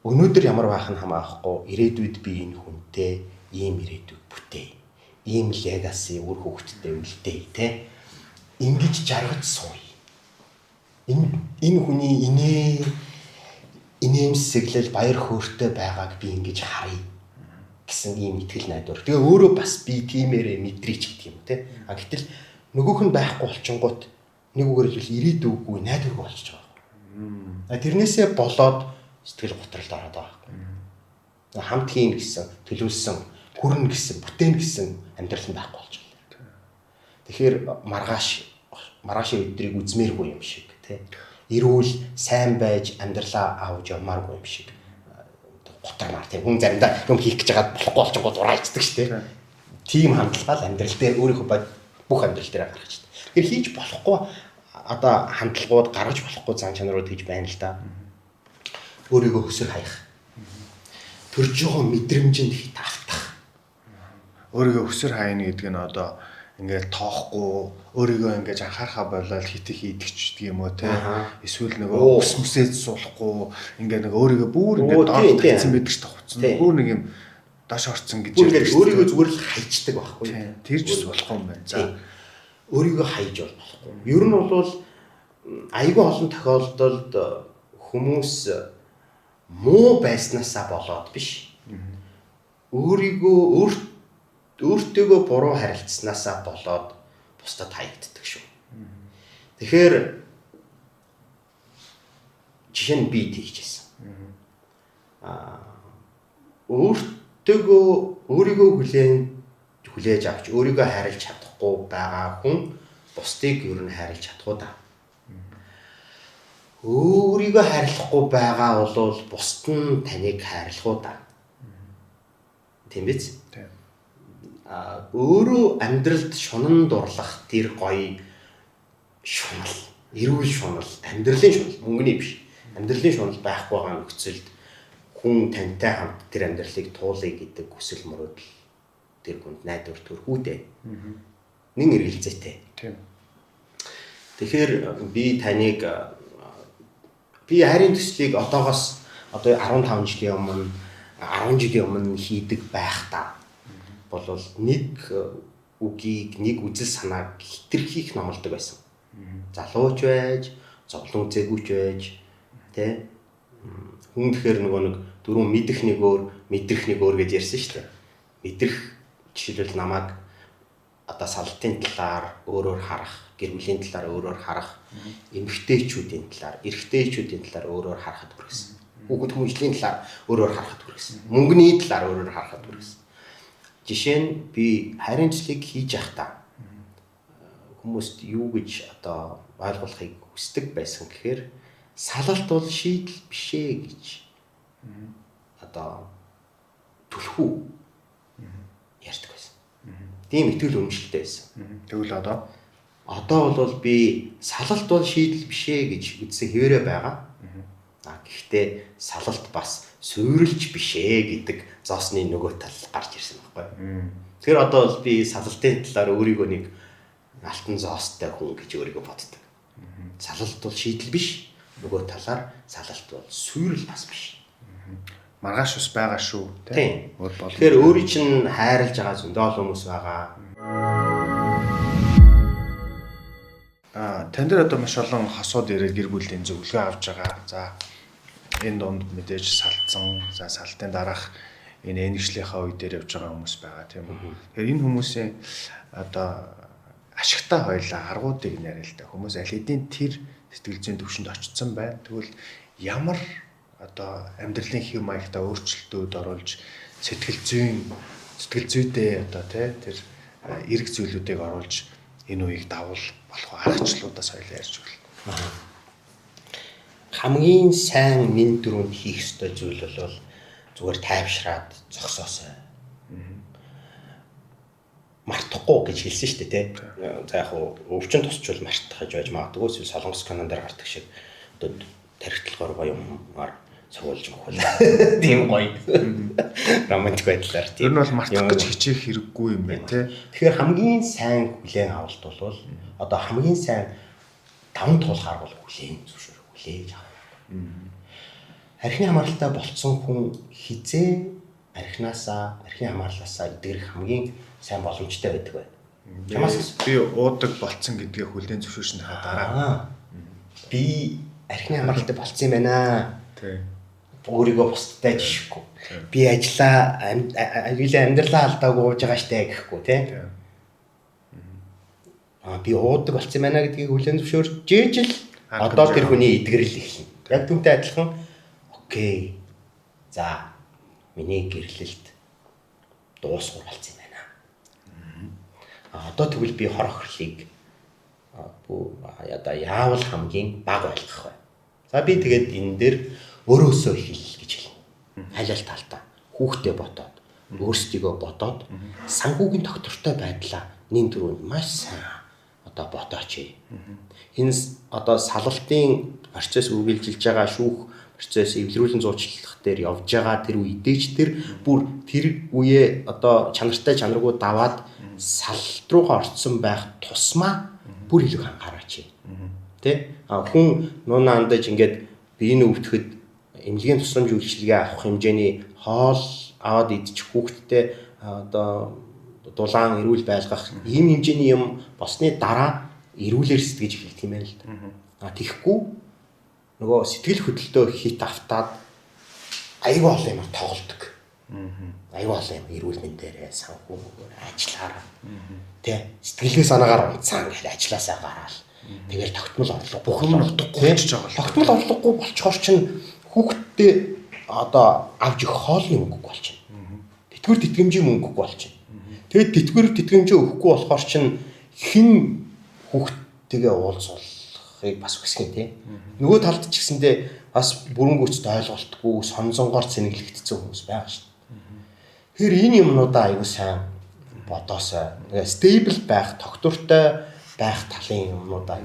өнөөдөр ямар байх нь хамаахгүй ирээдүйд би энэ хүнтэй ийм ирээдүйг бүтээе. Ийм легаси үр хөвгтдээ үлдээе те. Ингэж жаргаж сууя. Энэ хүний инээмсэглэл баяр хөөртэй байгааг би ингэж харъя гэсэн ийм итгэл найдвар. Тэгээ өөрөө бас би тиймээрээ мэдрийч гэдэг юм те. А гэтэл нөгөөх нь байхгүй болчингууд нэг үгээр хэлбэл ирээдүйгүй найдваргүй болчихж байгаа. Тэрнээсээ болоод сэтгэл готролд ороод байгаа. Хамт хийн гэсэн, төлөвлөсөн, хүрнэ гэсэн, бүтээн гэсэн амьдрал нь байхгүй болж байна. Тэгэхээр маргаашийн өдрийг үзмээргүй юм шиг тий. Эрүүл сайн байж амьдралаа авч явмааргүй юм шиг. Готормаар тий. Хүн заримдаа юм хийх гэж байгаад болохгүй болчихгоо дурайцдаг шүү дээ. Тийм хандлага л амьдрал дээр өөрийнхөө бүх амьдрал дээр гаргаж байна. Тэгэхээр хийж болохгүй одоо хандлагууд гаргаж болохгүй зан чанарууд гэж байна л да. Өөрийгөө өсөр хаях. Төрж байгаа мэдрэмжинд их таалтах. Өөрийгөө өсөр хайна гэдэг нь одоо ингээл тоохгүй, өөрийгөө ингэж анхаарахаа болоод хитэх хийдэгч гэдэг юм уу те. Эсвэл нөгөө ус мүсээд суулахгүй, ингээ нэг өөрийгөө бүр ингээ доор тавьсан байдаг ч тавцсан. Бүр нэг юм доош орцсон гэж ярьдаг. Өөрийгөө зүгээр л хайчдаг байхгүй. Тэр ч болохгүй юм байна. За өөрийгөө хайж болохгүй. Ер нь бол айгүй олон тохиолдолд хүмүүс муу байснаасаа болоод биш. Өөртөөгөө буруу харилцснаасаа болоод бусдад хаягддаг шүү. Тэгэхээр жишээ нь би тэгжсэн. Өөрийгөө хүлээж авч өөрийгөө хайрлаж чадахгүй байгаа хүн бусдыг ер нь хайрлаж чадахгүй да. Өөрийгөө хайрлахгүй байгаа бол бусд нь таныг хайрлах уу да. Тийм биз? Тийм. Өөрөө амьдралд шунан дурлах тэр гоё шунал, эрүүл шунал, амьдралын шунал, мөнгөний биш. Амьдралын шунал байхгүй байгаа нөхцөлд хүн тантай хамт тэр амьдралыг туулъя гэдэг хүсэл мөрөөдөл тэр хүнд найдвар төрхүү дээ. Нэн эргэлзээтэй. Тийм. Тэгэхээр би харийн төслийг одоогоос 15 жилийн өмнө 10 жилийн өмнө хийдэг байхдаа болвол нэг үгийг нэг үзэл санааг хэтэрхийх номлодог байсан. Залууч байж, зовлон үзээгүйч байж, тэ хүн тэгэхээр нөгөө нэг дөрөв мэдэх нэг өөр, мэдрэх нэг өөр гэж ярьсан шүү дээ. Мэдрэх жишээлбэл намайг одоо салтын талаар өөрөөр харах, гэр бүлийн талаар өөрөөр харах, эмэгтэйчүүдийн талаар, эрэгтэйчүүдийн талаар өөрөөр харахад хүргэсэн. Хүүхэд хүмүүжлийн талаар өөрөөр харахад хүргэсэн. Мөнгөний талаар өөрөөр харахад хүргэсэн. Жишээ нь би харилцааг хийж байхдаа хүмүүст юу гэж одоо ойлгуулахыг хүсдэг байсан гэхээр салалт бол шийдэл биш ээ гэж одоо түлхүү ярьдаг байсан. Тийм итгэл үнэмшилтэй байсан. Тэгвэл одоо бол би салалт бол шийдэл биш ээ гэж үзсэн хэвээрээ байгаа. Гэхдээ салалт бас суйрлж биш ээ гэдэг зоосны нөгөө тал гарч ирсэн байхгүй. Тэгэхээр одоо бол би салалтын талаар өөрийгөө нэг алтан зоостой хүн гэж өөрийгөө боддог. Салалт бол шийдэл биш. Нөгөө талаар салалт бол суйрал бас биш. Маргааш ус байгаа шүү тийм. Тэгэхээр өөрийн чинь хайрлаж байгаа зөндөө олон хүмүүс байгаа. Тань дээр одоо маш олон хосууд ирээд гэр бүлийн зөвлөгөө авч байгаа. За энэ донд мэдээж салтсан, за салтын дараах энэ энэчлийнхаа үе дээр явж байгаа хүмүүс байгаа тийм үү. Тэгэхээр энэ хүмүүсийн одоо ашигтай хоёлаа аргуудыг нэрэл та хүмүүс аль хэдийн тэр сэтгэл зүйн төвшөнд очсон байна. Тэгвэл ямар одоо амьдралын хэв маягтаа өөрчлөлтүүд оруулж сэтгэл зүйдээ одоо тэр эрг зүйлүүдийг оруулж энэ үеийг давал болох аргачлалуудаас хоёлаа ярьж өгөл. хамгийн сайн минь дөрөнд хийх ёстой зүйл бол зүгээр тайвшраад зогсоосоо. Мартахгүй гэж хэлсэн шүү дээ тий. За яг өвчин тусчвал мартах гэж байж магадгүй эсвэл солонгос канон дээр гардаг шиг одоо тархитлагаар гоё юмар цогулж мөхөл. Тийм гоё. Романтик байдлаар тийм. Ер нь бол мартах гэж хичээх хэрэггүй юм байна тий. Тэгэхээр хамгийн сайн хүлээн авалт бол одоо хамгийн сайн даван туулахаар бол хүлээн хүлээж авах. Архины хамааралтай болцсон хүн хизээ архины хамаарлаасаа идэгрэх хамгийн сайн боломжтой байдаг байна. Чамаас би уудаг болцсон гэдгээ хүлээн зөвшөөрснөхийн дараа би архины хамааралтай болцсон юм байна. Тий. Өөрийгөө бусдад жишгүй. Би амьдралаа алдаагүй ууж байгаа штэ гэхгүй тий. Би уудаг болцсон юм байна гэдгийг хүлээн зөвшөөрж ижил одоо тэр хүний идэгрэл эхэлнэ. Яг түүнтэй адилхан окей. За миний гэрлэлт дуусгар болцсон юм байна. Одоо тэгвэл би хор охирлыг яавал хамгийн бага ойлгох вэ? За би тэгээд энэ дээр өөрөөсөө хэлэх гэж хэлнэ. Хайлал талдаа хүүхдээ бодоод, өөрсдийгөө бодоод санхүүгийн доктортой байдлаа нин дөрөнд маш сайн одоо бодооч. Энэ одоо салалтын процесс үргэлжилж байгаа шүүх процесс эвлэрүүлэн зуучлах дээр явж байгаа тэр үедээч тэр бүр тэр үеэ одоо чанартай чанаргүй даваад салт руугаа орцсон байх тусмаа бүр илүү анхаараач. Тэ? Хүн нуунаа андаж ингээд биеийн өвдөхөд эмнэлгийн тусламж үйлчилгээ авах хэмжээний хоол аваад идчих хүүхдтэй одоо дулаан эрүүл байлгах ийм хэмжээний юм болсны дараа эрүүлэр сэтгэж эхэлдэг юм байна л да. Тэгэхгүй нөгөө сэтгэл хөдлөлтөө хит автаад аюул олон юм тоглодог. Аюул олон юм эрүүл мэндээрээ санхүүгээр ажиллаараа. Тэ сэтгэлгээ санаагаар унцсан гэж ажилласаа гараал. Тэгэл тогтмол орлого бүх юм нутахгүй ч жагаа. Тогтмол орлогогүй болчоор чинь хүүхдтэй одоо авч их хоолны мөнгөгүй болчихно. Тэтгэвэр тэтгэмжийн мөнгөгүй болчихно. Тэгээд тэтгэвэр тэтгэмжээ өгөхгүй болохоор чинь хэн хүүхдтэйгээ уулзуулахыг бас хүсгэн тий. Нөгөө талд ч гэсэндээ бас бүрэн гүйцэд ойлголтгүй сонзонгоор цэнэглэгдсэн хүмүүс байгаа шүү дээ. Тэгэхээр энэ юмнуудаа аягүй сайн бодоосоо стейбл байх, тогтвортой байх талын юмнуудаа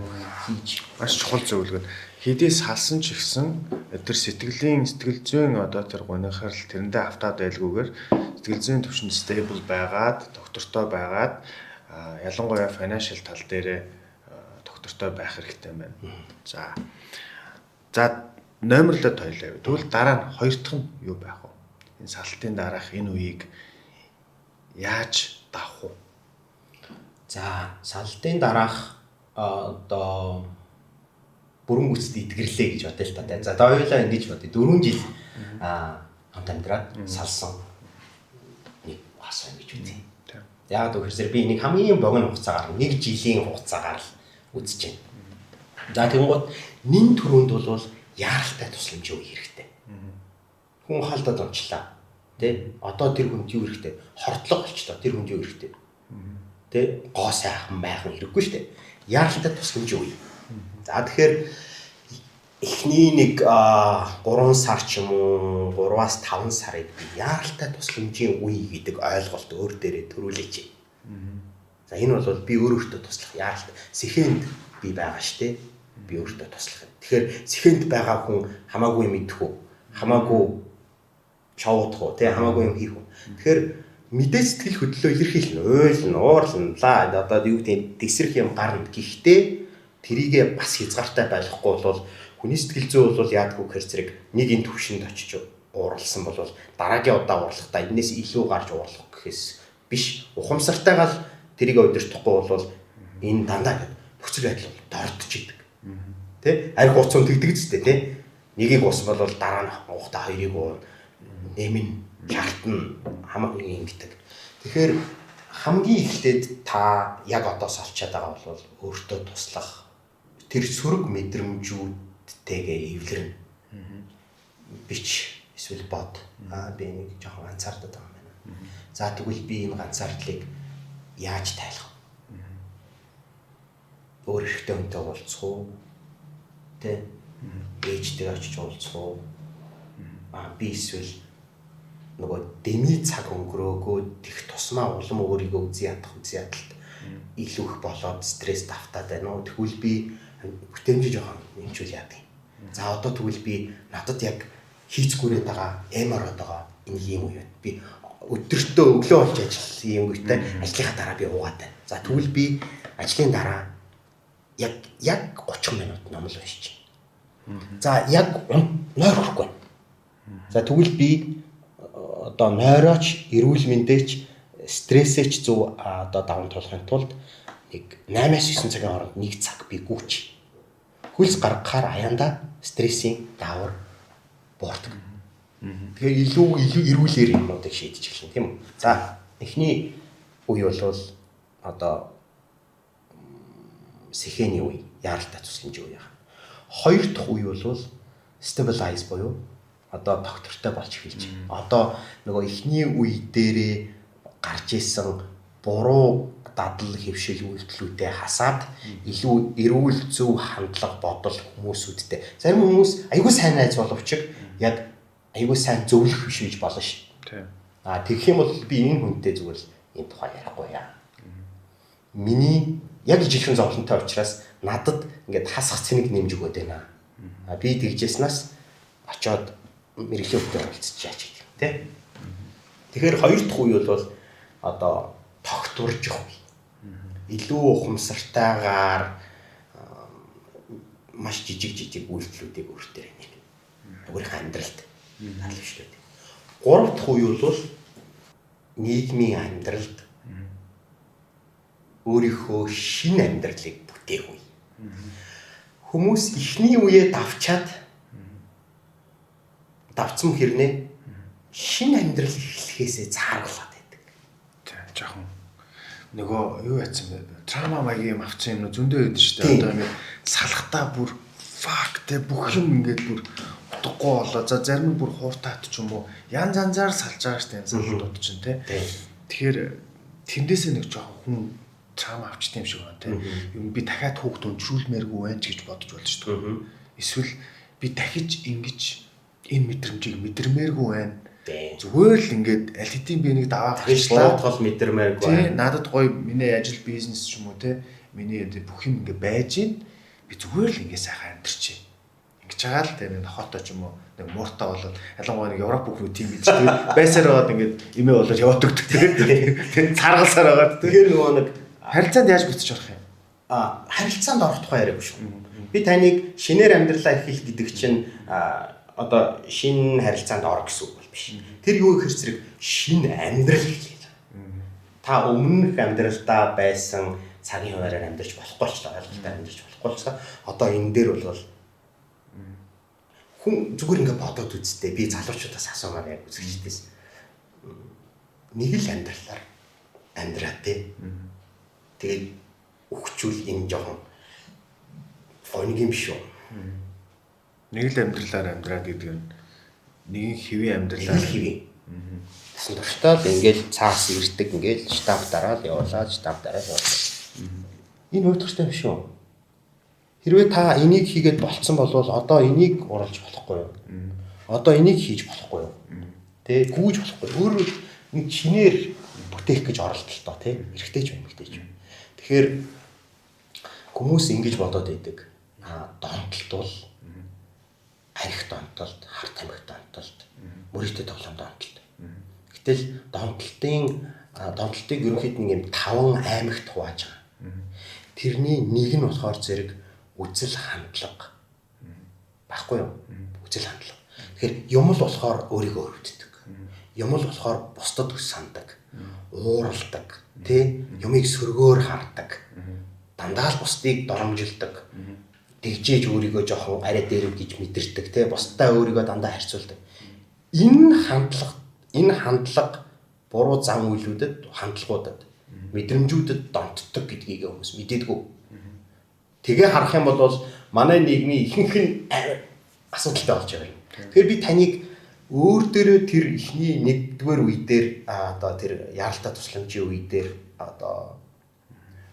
хийж маш чухал зөвлөгөө. Хэдий салсан ч ихсэн тэр сэтгэл зүйн одоо тэр гонхорл тэрэндээ автаад байлгүйгээр сэтгэл зүйн түвшинд стейбл байгаад, доктортой байгаад ялангуяа financial тал дээр доктортой байх хэрэгтэй байна. За номерлоо тойлоо. Тэгвэл дараа нь хоёр дахь нь юу байх вэ? Энэ салтын дараах энэ үеийг яаж давах вэ? За салтын дараах одоо бүрэн гүйцэд итгэрлээ гэж бодъё л та. За хоёулаа ингэж бодъё. 4 жил хамт амьдраад салсан нэг хасаа гэж үзье. Яг тэгэхээр би нэг хамгийн богино хугацаагаар 1 жилийн хугацаагаар л үзэж байна. За тэгэнгუთ нин төрөнд бол яаралтай тусламж юу хэрэгтэй. Хүн халдаад онцлаа. Тэ одоо тэр хүнд юу хэрэгтэй? Хордлого болчлоо. Тэр хүнд юу хэрэгтэй? Тэ гоо сайхан байх хэрэггүй шүү дээ. Яаралтай тусламж юу юм? За тэгэхээр эхний нэг 3 сар ч юм уу 3-аас 5 сарыг яаралтай тусламжийн үе гэдэг ойлголт өөр дээрээ төрүүлээч. За энэ бол би өөртөө туслах яаралтай сэхэнд би байгаа шүү дээ. Би өөртөө туслах. Тэгэхээр сэхэнд байгаа хүн хамаагүй мэдэх үү? Хамаагүй шоудах уу? Тэ хамаагүй юм хийх үү? Тэгэхээр мэдээ сэтгэл хөдлөлөө илэрхийлнэ, уйлна, уурлна, одоо юу гэдэг дэсрэх юм гарна. Гэхдээ тэрийгээ бас хязгаартай байхгүй бол хүний сэтгэл зүй бол яадгүй гэхээр зэрэг нэг энэ төвшөнд очиж уурлсан бол дараагийн удаа уурлахдаа энэс илүү гарч уурлах гэхээс биш ухамсартайгаар тэрийг удирдахгүй бол энэ дандаа нөхцөл байдал дордож идэг. Тэ? Арх уцсан тэгдэг зүтэй тэ? Нэгийг уусбал дараа нь ухта хоёрыг нэмэн чартна хамаагүй ингэдэг. Тэгэхээр хамгийн эхлээд та яг одоо салчаад байгаа бол өөртөө туслах тэр сөрөг мэдрэмжүүдтэйгээ эвлэрнэ. Бич эсвэл бод. Би нэг жоохон ганцаардаад байгаа юм байна. За тэгвэл би энэ ганцаардлыг яаж тайлах вэ? Өөр ихтэй хүнтэй уулзах уу? Тэ ээжтэй очиж уулзах уу? Би эсвэл нөгөө дэмий цаг өнгөрөөгөө тех тусмаа улам өөрийгөө үзий ядалт илүү их болоод стресс давтаад байна уу? Тэгвэл би бүтээмж жоохон нэмжүүл яадаг юм. За одоо тэгвэл би надад яг хийцгүүрээд байгаа эмороод байгаа энэ юм уу? Би өдөртөө өглөө болж ажиллах юм гүйтэй ажлынхаа дараа би уугаад байна. За тэгвэл би ажлын дараа яг 30 минут ном л уншиж. За яг нойр хүрэхгүй. За тэгвэл би одоо нойрооч, эрүүл мэндээч, стрессээч зөв одоо даван туулахын тулд нэг 8-9 цагийн хооронд 1 цаг би гүйч. Хөлс гаргахаар аяндаа стрессийн даавар буурдаг. Тэгэхээр илүү эрүүлэр юмнуудыг шийдэж эхэлнэ тийм үү. За эхний үе бол одоо сэхэний үе, яаралтай тусламжийн үе яа. Хоёр дахь үе бол stabilize буюу одоо доктортой болж эхэлж байна. Одоо нөгөө эхний үе дээрээ гарч исэн буруу дадал хэвшил үйлдэлүүдээ хасаад илүү эрүүл зөв хандлага бодол хүмүүсүүдтэй. Зарим хүмүүс айгүй сайн найз боловч яг айгүй сайн зөвлөх биш гэж болно шүү. Тийм. Тэгэх юм бол би энэ хүнтэй зүгээр энэ тухай ярихгүй яа. Миний яг ижилхэн зовлонтой учраас надад ингээд хасах цэник нэмж өгöd байна. Би тэгжсэнаас очоод мэрэгжлийн хөвтөөр уулзчихаач гэдэг тийм. Тэгэхээр хоёр дахь үе бол одоо тогтворж явах үе. Илүү ухамсартайгаар маш жижиг үйлдэлүүдийг өөртөө нэмнэ. Өөрийнхөө амьдралд наалвчлаад. Гурав дахь үе бол нийгмийн амьдралд өөрийнхөө шинэ амьдралыг бүтээх үе. Хүмүүс эхний үеэ давчаад давцсан хэрнээ шинэ амьдрал эхлэхээсээ цааргалаад байдаг. Тийм жоохон нөгөө юу яцсан бэ? Трама маягийн юм авсан юм зөндөө байдаг шүү дээ. Одоо ингэ салхтаа бүр факт бүх юм ингээд бүр утгагүй болоо. За зарим нь бүр хууртаад ч юм уу янз янзаар салж байгаа шүү дээ салхтууд чинь тий. Тэгэхээр тэндээсээ нэг жоохон хүн трама авчт юм шиг байна тий. Юм би дахиад хүүхд өнчрүүлмээргүй байна ч гэж бодож болж шүү дээ. Эсвэл би дахиж ингэж энэ мэдрэмжийг мэдрмээргүй байна. Зүгээр л ингээд аль хэдийн би нэг даваа гарчлаа тол мэдэрмээргүй. Тий, надад гоё миний ажил бизнес ч юм уу те. Миний бүх юм ингээд байж гин. Би зүгээр л ингээд сайхан амьдарч байна. Ингэж байгаа л те нэг хотоо ч юм уу нэг мууртаа болоод ялангуяа нэг Европ бүхний тийм биз дээ. Байсаар байгаад ингээд имээ болоод яваад өгдөг те. Царгалсаар байгаад. Тэгэхээр нөгөө нэг харилцаанд яаж бүтэж орох юм? Харилцаанд орох тухай яриаг шүү. Би таныг шинээр амьдралаа эхлэх гэдэг чинь одоо шинэ харилцаанд ор гэсэн үг бол биш. Тэр юу ихэр зэрэг шинэ амьдрал хэлээ. Та өмнөх амьдралдаа байсан цагийн хуваараар амьдарч болохгүй ч ойлголтоор амьдарч болохгүй ч одоо энэ дээр бол хүн зүгээр ингээд бодоод үзтээ. Би залуучуудаас асуумаар яг үзэгчдээс нэг л амьдралаар амьдраа тий. Тэгээд өгчүүл энэ жоохон фоник юм шүү. Нэг л амьдралаар амьдраад гэдэг нь нэгэн хэвийн амьдралаар хэвийн. Тасан туршдаа л ингээл цаас ирдэг ингээл штамп дараад явуулаад штамп дараад явуулаад. Энэ өөдөртэй юм шүү. Хэрвээ та энийг хийгээд болцсон бол одоо энийг уралж болохгүй юу? Одоо энийг хийж болохгүй юу? Тэ гүйж болохгүй. Өөрөө нэг чинээр бүтээх гэж оролдолтой тий. Эрэгтэй ч эмэгтэй ч. Тэгэхээр хүмүүс ингэж бодоод байдаг. Донтолт бол арх донтолт, хар тамхи донтолт, мөрөйтэй тоглоом донтолт. Гэтэл донтолтыг ерөнхийд нэг юм 5 аймагт хувааж байгаа. Тэрний нэг нь болохоор зэрэг үзэл хандлага. Баггүй юу? Үзэл хандлага. Тэгэхээр юм л болохоор өөрийгөө өвддөг. Юм л болохоор бусдад өс сандаг. Ууралдаг, тий? Юмыг сөргөөр хардаг. Дандаа л бусдыг доромжилдаг. Тэгжээж өөрийгөө жоохон арай дээрв гэж мэдэрдэг те бусдаа өөрийгөө дандаа харьцуулдаг. Энэ хандлага буруу зам үйлүүдэд хандлагуудад мэдрэмжүүдэд донтдог гэдгийг хүмүүс мэдээдгүй. Тэгээ харах юм бол манай нийгмийн ихэнх нь асуудалтай болж байгаа юм. Тэгэхээр би таныг өөр дээрээ тэр ихний 1-р үе дээр одоо тэр яаралтай тусламжийн үе дээр одоо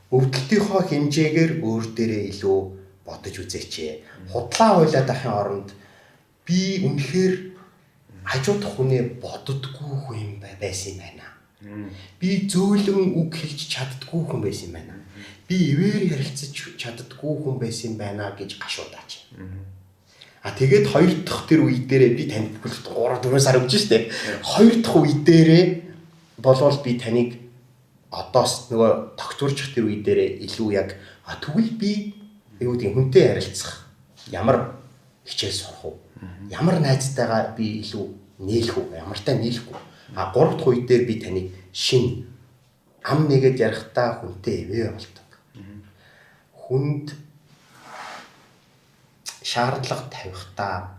өвдөлтийнхөө хэмжээгээр өөр дээрээ илүү бодож үзээч. Худлаа хуйлаад ахын оронд би үнэхээр хажуудах хүнээ боддггүй хүн байсан юм байна. Би зөөлөн үг хэлж чаддгүй хүн байсан юм байна. Би ивээр ярилцаж чаддгүй хүн байсан юм байна гэж гашуудаач. Тэгээд хоёр дахь тэр үе дээрээ би танд 3-4 сар өгч штэ. Хоёр дахь үе дээрээ болвол би таныг одоос нөгөө тогтворчих тэр үе дээрээ илүү яг тэгвэл би юу гэдэг хүнтэй ярилцах ямар хичээл сурах уу? Ямар найзтайгаа би илүү нийлэх үү? Ямартай нийлэхгүй. 3 дахь үе дээр би таныг шин ам нэгэд ярихтаа хүнтэй ивэ болдог. Хүнд шаардлага тавихтаа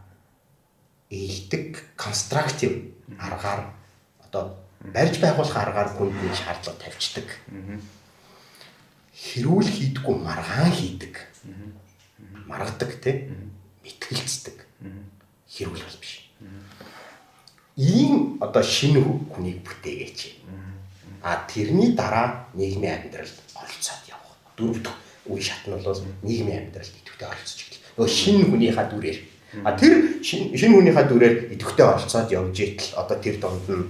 ийдэг конструктив аргаар одоо барьж байгуулах аргаар хүнд нэг шаардлага тавьчихдаг. Хэрүүл хийдэггүй маргаан хийдэг. Маргадаг те мэтгэлцдэг. Хэрүүл бол биш. Ийм одоо шинэ хүнийг бүтээгээч. Тэрний дараа нийгмийн амьдралд оролцоод явах. 4 дахь үе шат нь бол нийгмийн амьдралд идэвхтэй оролцож эхэлж. Нөгөө шинэ хүнийхээ дүрээр тэр шинэ хүнийхээ дүрээр идэвхтэй оролцоод явж итэл одоо тэр донд нь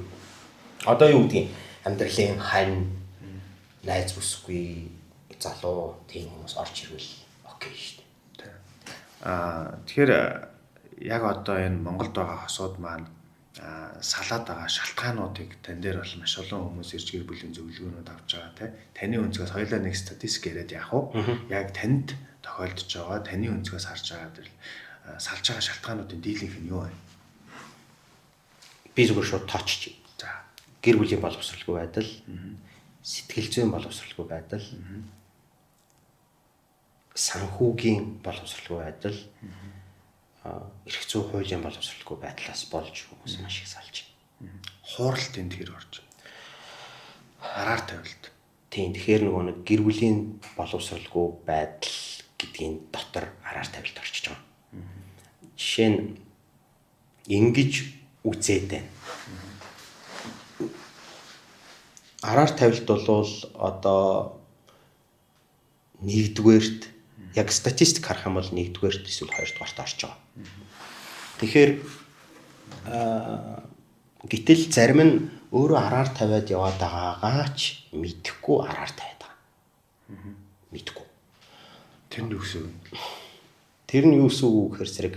одоо юу гэдгийг амьдралын хань найз бүсгүй залуу тийм хүмүүс орж ирвэл окей шүү дээ. Тэгэхээр яг одоо энэ Монголд байгаа хосууд маань салаад байгаа шалтгаануудыг тань дээр бол маш олон хүмүүс ирж гэр бүлийн зөвлөгөөнүүд авч байгаа тий. Таны өнцгөөс хоёулаа нэг статистик яриад яах вэ? Яг танд тохиолдож байгаа таны өнцгөөс харж байгаа дээр салж байгаа шалтгаануудын дийлэнх нь юу вэ? Би зүгээр шууд тоочч. За гэр бүлийн боловсралгүй байдал, сэтгэл зүйн боловсралгүй байдал, санхүүгийн боловсралгүй байдал, эрх зүйн хуулийн боловсралгүй байдлаас болж хүмүүс маш их салж байна. Хууралт энд хэр орж байна? Араар тавилт. Тийм тэгэхээр нөгөө нэг гэр бүлийн боловсралгүй байдал гэдгийн дотор араар тавилт орчиж байгаа. Жишээ нь ингэж үзээд байна. Араар тавилт бол одоо нэгдүгээрт яг статистик харах юм бол нэгдүгээрт эсвэл хоёрдугаарт орж байгаа. Тэгэхээр гэтэл зарим нь өөрөө араар тавиад яваад байгаагаач мэдэхгүй араар тавиад байгаа. Мэдэхгүй. Тэр нь юу гэсэн үг? Тэр нь юу гэсэн үг гэхээр зэрэг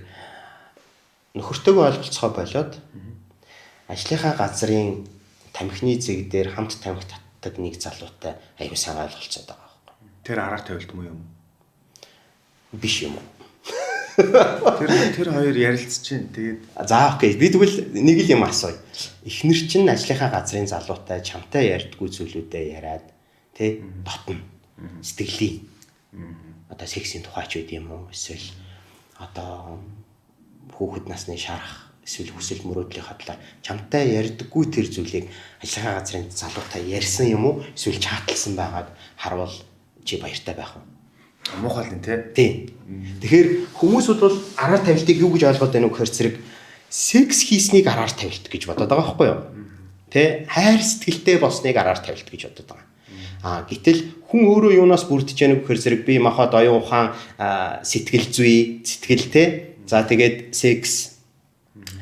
нөхөртөөгөө ойлголцохоо болоод ажлынхаа газрын тамхины зэг дээр хамт тамхи татдаг нэг залуутай аюу сайн ойлголцоод байгаа байхгүй. Тэр араар тавилт юм уу? Биш юм уу? Тэр хоёр ярилцж чинь тэгээд за окей би тэгвэл нэг л юм асууя. Эхнэр чинь ажлынхаа газрын залуутай чамтай ярьдггүй зүйлүүдээ яриад тий дотно сэтгэлийн одоо сексийн тухай ч үгүй юм уу эсвэл одоо хүүхэд насны шарах эсвэл хүсэл мөрөөдлийн хадлаа чамтай ярьдаггүй тэр зүйлийг ажлынхаа газрын залуутай ярьсан юм уу эсвэл чатлсан байгаад харвал чи баяртай байх уу? Муухай л тий. Тийм. Тэгэхээр хүмүүсүүд бол араар тавилтыг юу гэж ойлгоод байна вэ гэхээр зэрэг секс хийснийг араар тавилт гэж бодоод байгаа байхгүй юу? Тэ хайр сэтгэлтэй болсныг араар тавилт гэж бодоод байгаа. Гэтэл хүн өөрөө юунаас бүрдэж яах вэ гэхээр зэрэг би махад оюун ухаан сэтгэл зүй сэтгэлтэй за тэгээд секс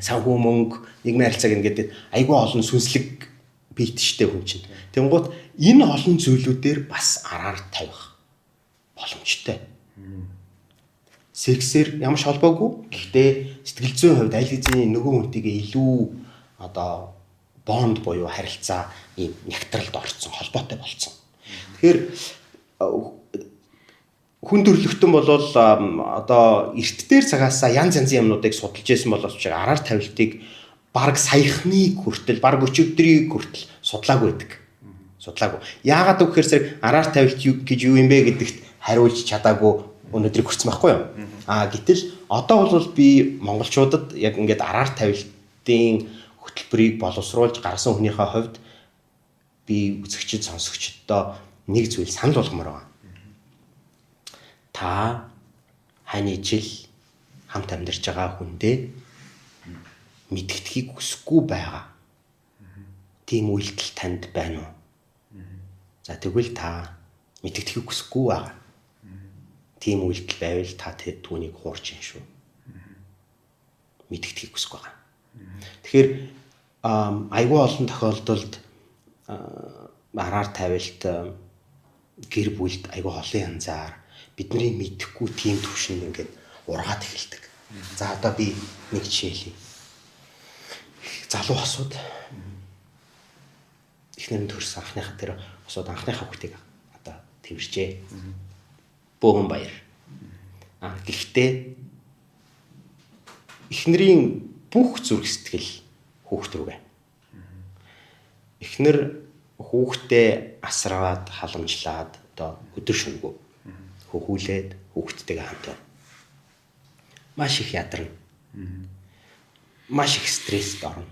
санхүү мөнгө нийгмийн харилцааг ингээд айгүй олон сүнслэг биетштэй хүн чинь. Тэнгуут энэ олон зүйлүүдээр бас араар тавих боломжтой. Сексээр ямар ч холбоогүй. Гэхдээ сэтгэл зүйн хувьд аль хэзээ нөгөө хүнтэйгээ илүү одоо бонд буюу харилцаа ийм нягтралд орсон, холбоотой болсон. Тэгэхээр хүн төрлөختөн болвол одоо эрт дээр цагаасаа янз янзын юмнуудыг судалж байсан боловч араар тавилтыг баг саяхны хүртэл, баг өчигдрийг хүртэл судлаагүй байдаг. Судлаагүй. Яагаад гэвэл зэрэг араар тавилт гэж юу юм бэ гэдэгт хариулж чадаагүй өнөөдрийг хүрсэн байхгүй юу? Гэтэл одоо бол би монголчуудад яг ингээд араар тавилтын хөтөлбөрийг боловсруулж гаргасан хүнийхээ хувьд би үзэгчд сонсогчдоо нэг зүйл санал болгомоор байна. Та хань ижил хамт амьдарч байгаа хүндээ мэдгэдгийг хүсэхгүй байгаа. Тийм үйлдэл танд байна уу? За тэгвэл та мэдгэдгийг хүсэхгүй байгаа. тийм үйлдэл байвал та түүнийг хуурч юм шүү. Мэдгэдгийг хүсэх байгаа. Тэгэхээр айгүй олон тохиолдолд араар тавилт гэр бүлд айгүй холын янзаар бидний мэдэхгүй тийм төвшөнд ингээд ургаад эхэлдэг. За одоо би нэг жишээ хэлье. Залуу хосууд эхнэр нь төрсөн анхныхаа тэр хосууд анхныхаа хүүхдийг одоо тэрвэрчээ. Бөөн баяр. Гэхдээ эхнэрийн бүх зүрх сэтгэл хүүхд рүүгээ. Эхнэр хүүхдээ асраад халамжлаад одоо өдөр шөнөгүй хөхүүлээд хүүхдтэйгээ хамт байна. Маш их ядарна. Маш их стресст орно.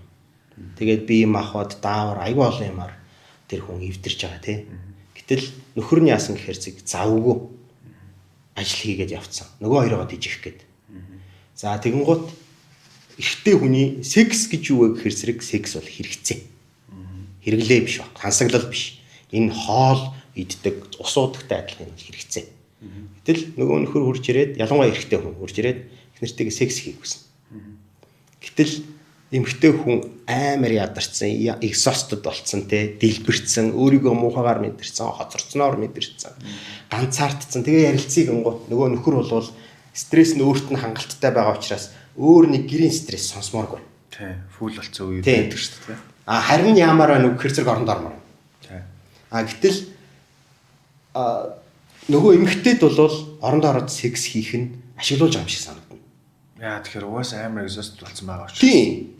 Тэгээд бие махбод даавар аюу олон юмар тэр хүн эвдэрч байгаа тий. Гэтэл нөхөр нь яасан гэхээр завгүй ажил хийгээд явцсан. Нөгөө хоёроо дижих гээд. За тэгэнгუთ эрэгтэй хүний секс гэж юу вэ гэхээр зэрэг секс бол хэрэгцээ. Хэрэглээ биш баг. Хансаглал биш. Энэ хоол иддэг, ус уудагтай адилхан хэрэгцээ. Гэтэл нөгөө нөхөр хурж ирээд ялангуяа эрэгтэй хүн хурж ирээд эхнэртэйгээ секс хийх гэсэн. Гэтэл эмэгтэй хүн амар ядарсан, экзостод болцсон те, дэлбэрсэн, өөрийгөө муухагаар мэдэрсэн, хоцорцноор мэдэрсэн, ганцаардсан. Тэгээ ярилцгийг өнгөт нөгөө нөхөр болвол стресс нь өөрт нь хангалттай байгаа учраас өөр нэг гэрийн стресс сонсмооргүй. Тий, фул болцсон үе байдаг шүү дээ. Харин ямар байна вэ гэхээр зэрэг оронд ормоор. Тий. Гэтэл нөгөө эмэгтэйд бол оронд ороод секс хийх нь ашиглуулж байгаа юм шиг санагдана. Яа тэгэхээр угаасаа амар exhaust болсон байгаа учраас. Тийм.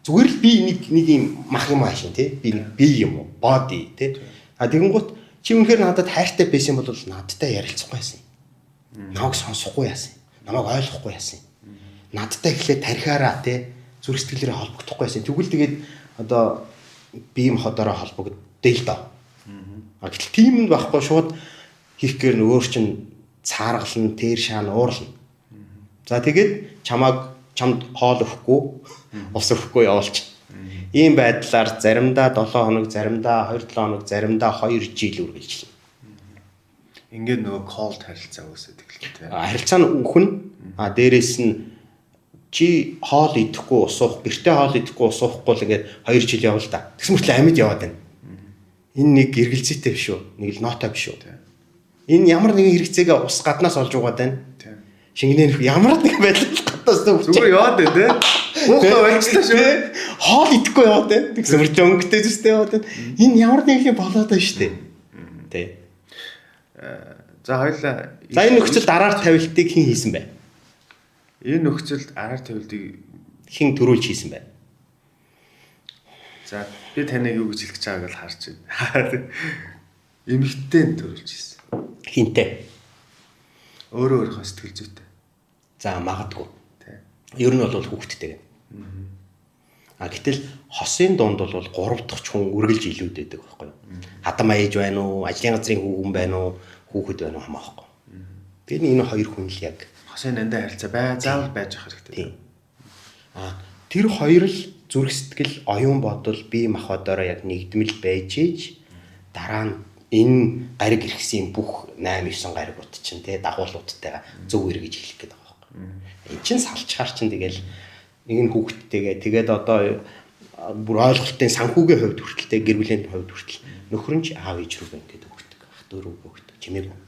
Зүгээр л би нэг юм мах юм аашин тий. Би юм уу? Body тий. Тэгэнгუთ чи үнэхээр надад хайртай байсан бол надтай ярилцахгүй яасан. Намайг сонсохгүй яасан. Намайг ойлгохгүй яасан. Надтай ихлээр тархиараа тий. Зүрх сэтгэлээрээ холбогдохгүй яасан. Тэгвэл тэгээд одоо бие махбодороо холбогдъё л доо. Гэтэл тийм нь байхгүй шууд хийх гээр нөгөө чинь цааргална, тэр шаана уурлна. За тэгээд чамд хоол өгөхгүй, ус өгөхгүй явуулчих. Ийм байдлаар заримдаа 7 хоног, заримдаа 2-7 хоног, заримдаа 2 жил үргэлжлэнэ. Ингээд нөгөө cold харилцаа үүсэдэг л тийм. Харилцаа нь үхэн. Дээрээс нь чи хоол идэхгүй ус уух, гэртээ хоол идэхгүй ус уухгүй л ингээд 2 жил явал та. Тэгс мөртлөө амьд яваад байна. Энэ нэг эргэлзээтэй биш үү? Нэг л нотой биш үү? Энэ ямар нэгэн хэрэгцээгээ ус гаднаас олж угаад байна. Шингэнэ ямар нэг байдлаар гаднаас зүгээр яваад байна те. Хөөхөө болчихлоо шүү. Хоол идэхгүй яваад байна. Тэгс мөртлөө өнгөтэй зүстэй яваад байна. Энэ ямар нэгэн болоод байна шүү дээ. Тэ. За хоёлаа. За энэ нөхцөл дараар тавилтыг хэн хийсэн бэ? Энэ нөхцөлд араар тавилтыг хэн төрүүлж хийсэн бэ? За би таныг юу гэж хэлэх гэж байгааг л харж байна. Эмэгтэй нь төрүүлж хийсэн. Хинтээ. Өөрөө сэтгэл зүйтэй. За магадгүй. Ер нь бол хүүхдтэй. Гэтэл хосын дунд бол 3 дахь хүн үргэлж илүүдэдэг байхгүй юу? Хадам ээж байна уу, ажлын газрын хүүхэн байна уу, хүүхэд байна уу хамаахгүй. Тэгээд энэ хоёр хүн л яг хосын дандаа харилцаа заавал байж ах хэрэгтэй. Тэр хоёр л зүрх сэтгэл, оюун бодол, бие махбодороо яг нэгдмэл байж иж дараа нь энэ гариг иргэсийн бүх 8-9 гаригууд чинь те дагуулуудтайгаа зөв эргэж хэлэх гээд байгаа байхгүй. Энд чинь салчхаар чинь тэгэл нэг нь хүүхдтэйгээ тэгээд одоо бүр ойлголтын санхүүгийн хувьд хүртэл гэр бүлийн хувьд хүртэл нөхөр нь ч аав ээж рүү ингээд өгдөг. Ах 4 өгдөг. Чимээгүй.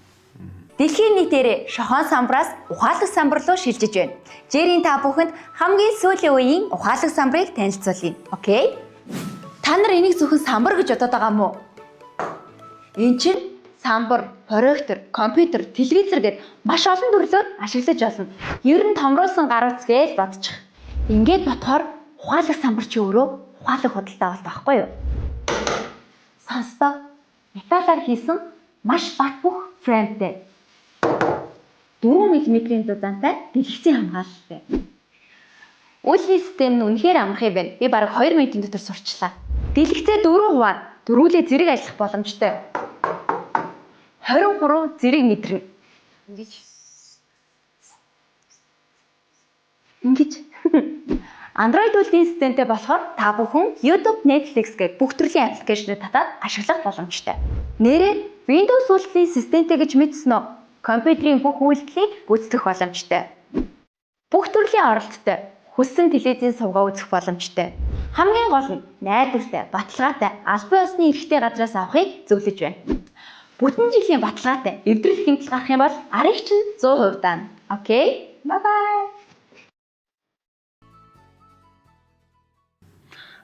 Дэлхийн нийтээр шохон самбраас ухаалаг самбар руу шилжиж байна. Жирийн та бүхэнд хамгийн сүүлийн үеийн ухаалаг самбарыг танилцуулъя. Окей? Та нар энийг зөвхөн самбар гэж бодоод байгаа мó? Энэ чинь самбар, проектор, компьютер, телевизэр гээд маш олон төрлөөр ашиглаж болно. Ер нь томруулсан гар утас гэж бодчих. Ингээд бодохоор ухаалаг самбар чи өөрөө ухаалаг худалдаа болт байхгүй юу? Сонстоо. Металлаар хийсэн маш бат бөх фреймтэй. 4 мм-ийн дулаантай дэлгэцийн хамгаалалтай. Үлийн систем нь үнэхээр амархан юм байна. Би бараг 2 минутын дотор сурчлаа. Дэлгэцээ 4 хуваар дөрвөлээ зэрэг ажиллах боломжтой. 23 зэрэг мэдрэнэ. Ингэж. Android үеийн системтэй болохоор та бүхэн YouTube, Netflix гэх бүх төрлийн аппликейшныг татаад ашиглах боломжтой. Нэрээ Windows үеийн системтэй гэж мэдсэн үү? компьютерийн бүх үйлдэлийг гүйцэтгэх боломжтой. Бүх төрлийн оролттой хүссэн телевизийн сувгаа үзэх боломжтой. Хамгийн гол нь найдвартай, баталгаатай, албан ёсны эрхтэй газраас авахыг зөвлөж байна. Бүтэн жилийн баталгаатай эвдрэл хэмтэл гарах юм бол арыг чинь 100% даана. Окей? Bye bye.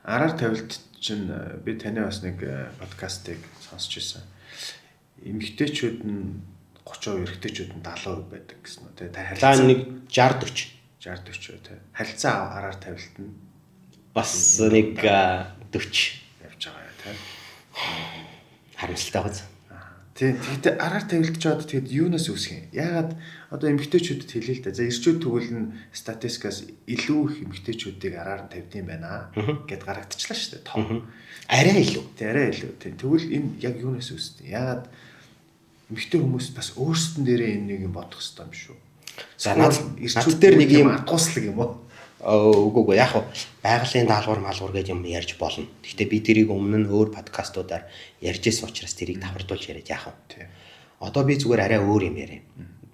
Араар тавилт чинь би таны бас нэг подкастыг сонсч байсан. Эмэгтэйчүүд нь 30%, эрэгтэйчүүд нь 70% байдаг гэсэн үү? Тэ За нэг 60-40. 60-40 тий. Харилцаа араар тавилт нь Бас нэг 40 явж байгаа тий. харамсалтай гоц. Тэгэхдээ араар тавилт ч одоо тэгэд юунаас үүсэх юм? Яагаад одоо эмэгтэйчүүдэд хэлээ л да. За эрчүүд тэгвэл нь статистикаас илүү их эмэгтэйчүүдийг араар тавьдсан байна гэд гаргагдчихлаа шүү дээ. Том. Арай илүү. Арай илүү тий. Тэгвэл энэ яг юунаас үүсдэг? Яагаад эмэгтэй хүмүүс бас өөрсдөн дээрээ энэ нэг юм бодох хэрэгтэй юм шүү. За над дээр нэг юм атгууслаг юм уу? Үгүй яг хуу байгалийн даалгавар малгуур гэж юм ярьж болно. Гэхдээ би тэрийг өмнө нь өөр подкастуудаар ярьж байсан учраас тэрийг давхардуулж яриад яах вэ? Одоо би зүгээр арай өөр юм яриа.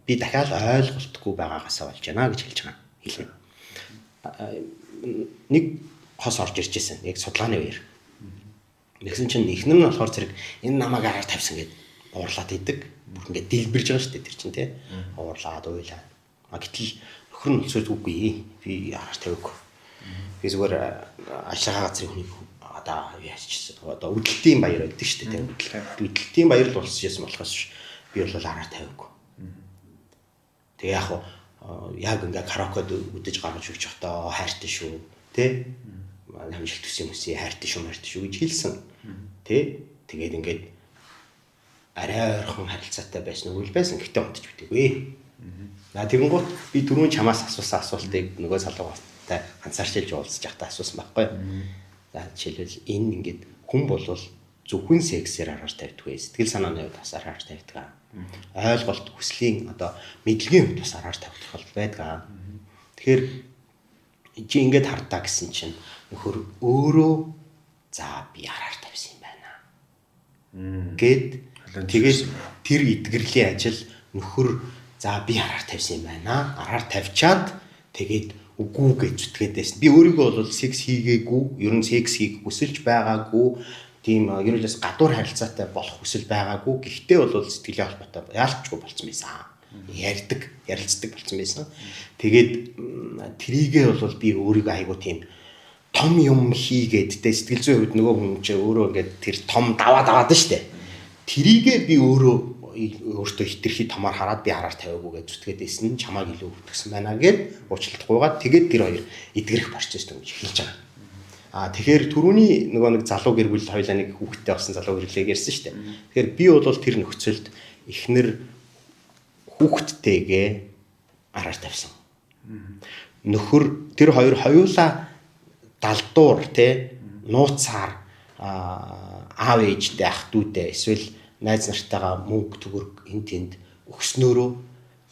Би дахиад ойлголтгүй байгаагаасаа болж байна гэж хэлж байгаа. Хэлнэ. Нэг хос орж ирж байсан. Яг судалгааны үеэр. Нэгсэн чинь ихнэр нь болохоор зэрэг энэ намайг араар тавьсан гэд уурлаад идэг. Бүр ингээд дэлбэрж байгаа шүү дээ тэр чинь тий. Уурлаад уйлаа. Гэтэл нөхөр нь өсөж үгүй. Би араар тавиагүй. Би зүгээр ашигаа газрын хүнийг одоо яаччихсан. Одоо үдэлтийн баяр байдаг шүү дээ тий. Үдэлтийн баяр л болсон юм болохоос би бол араар тавиагүй. Тэгээ яг ингээ караокед үдэж гаргаж өгч явахдаа хайртай шүү тий. Амжилт төсөн хүмүүсийн хайртай шүү гэж хэлсэн. Тий. Тэгээд ингээд арай ойрхон харилцаатай байсан уу байсан гэхдээ унтж битээгүй. Тэгэнгუთ би түрүүн чамаас асуусан асуултыг нөгөө салгуутай ганцаарчилж уулзж явахдаа асуусан байхгүй. За жишээлбэл энэ ингээд хүн бол зөвхөн сексээр араар тавьдаг. Сэтгэл санааны хувьд бас араар тавьдаг. Ойлголт хүслийн одоо мэдлэгийн хувьд бас араар тавьдаг бол байдаг. Тэгэхээр чи ингээд хардаа гэсэн чинь нөхөр өөрөө за би араар тавьсан юм байна. Гэт тэгээд тэр эдгэрлийн ажил нөхөр за би араар тавьсан юм байна. Араар тавьчаад тэгээд үгүй гэж зүтгээдээс. Би өөрийгөө бол секс хийгээгүй, ер нь секс хийх хүсэлж байгаагүй, тийм ерөнхийдөө гадуур харилцаатай болох хүсэл байгаагүй. Гэхдээ бол сэтгэлийн холбоотой яалтчгүй болцсон байсан. Ярилцдаг болцсон байсан. Тэгээд трийгээ бол би өөрийгөө айгуу тийм том юм хийгээд тэ сэтгэл зүйн хувьд нөгөө хүн чинь өөрөө ингээд тэр том даваад штэ. Трийгээ би өөртөө хитрхи томоор хараад би араар тавиагүй гэж зүтгээдээс нь чамааг илүү өвтгсөн байна гэд уучлалтгүйгээд тэгээд тэр хоёр эдгэрэх процесс гэж хэлж байгаа. Тэгэхээр түрүүний нөгөө нэг залуу гэр бүл хоёлаа нэг хүүхэдтэй болсон залуу гэрлээ ярьсан шүү дээ. Тэгэхээр би бол тэр нөхцөлд эхнэр хүүхэдтэйгээ араар тавьсан. Нөхөр тэр хоёр хоёулаа далдуур тэ нууцаар аав ээжтэй ах дүүтэй эсвэл найз нартайгаа мөнгө төгрөг энэ тэнд өгснөөрөө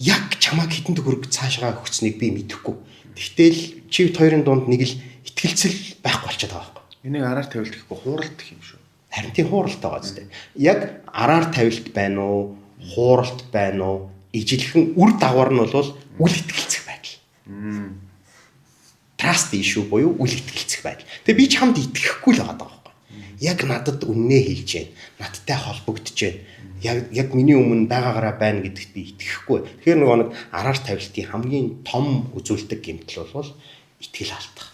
яг чамайг хитэн төгрөг цаашгаа өгснгийг би мэдэхгүй. Тэгтэл чивд хоёрын дунд нэг л итгэлцэл байхгүй болчиход байгаа байхгүй. Энийг араар тавилт гэхгүй хууралт гэх юм шүү. Харин тийм хууралт байгаа зү. Яг араар тавилт байна уу, хууралт байна уу, ижилхэн үр дагавар нь бол үл итгэлцэх байдал. Trust issue буюу үл итгэлцэх байдал. Тэгээ би чамд итгэхгүй л байгаа даа. Яг надад үннээ хэлж байна. Надтай холбогдож байна. Яг миний өмнө байгаагаараа байна гэдэгт би итгэхгүй. Тэгэхээр нөгөө нэг араар тавилтын хамгийн том үзүүлдэг гэмтэл бол итгэл алдах.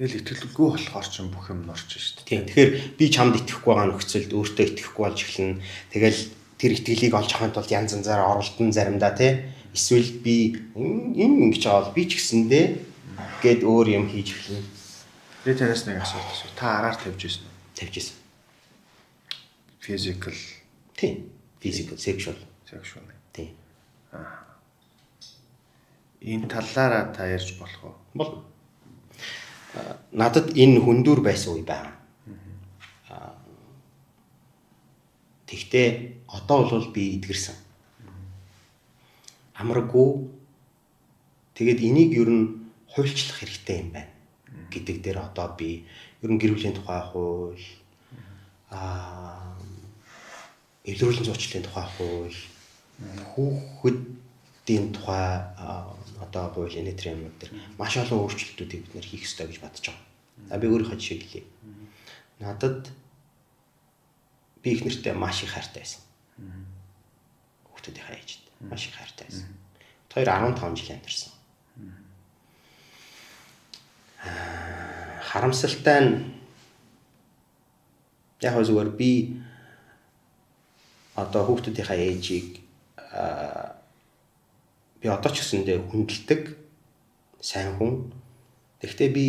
Тэгэл итгэлгүй болохоор ч бүх юм норч шүү дээ. Тийм. Тэгэхээр би чамд итгэхгүй байгаа нөхцөлд өөртөө итгэхгүй болж эхэлнэ. Тэгэл тэр итгэлийг олж авахын тулд янз янзаар оролдсон заримдаа тий. Эсвэл би энэ ингэж байгаа бол би ч гэсэндээ гээд өөр юм хийж эхэлнэ. Би танаас нэг асуулт асуу. Та араар тавьж ирсэн үү? Тавьж ирсэн. Physical. Тийм. Physical, sexual. Тийм. Энэ талаараа та ярьж болох уу? Болно. Надад энэ хүндүр байсан үе байна. Тэгтээ одоо бол би эдгэрсэн. Амаргүй. Тэгээд энийг ер нь хуульчлах хэрэгтэй юм байна гэдэг дээр одоо би ер нь гэр бүлийн тухай хууль, илрүүлэн зуучлалын тухай хууль, Хүүхдийн тухай одоо хуулийн нийтрийн юмнууд дээр маш олон өөрчлөлтүүдийг бид нэр хийх ёстой гэж бодож байгаа. За би өөрийнхөө жишээ хэлье. Надад би их нэртэй маш их хайртай байсан. Хүүхдүүдийнхээ ээжд маш их хайртай байсан. 15 жил амьдэрсэн. Харамсалтай нь яг зүгээр би одоо хүүхдүүдийнхээ ээжийг би одоо ч гэсэндээ хүндэлдэг сайн хүн. Гэхдээ би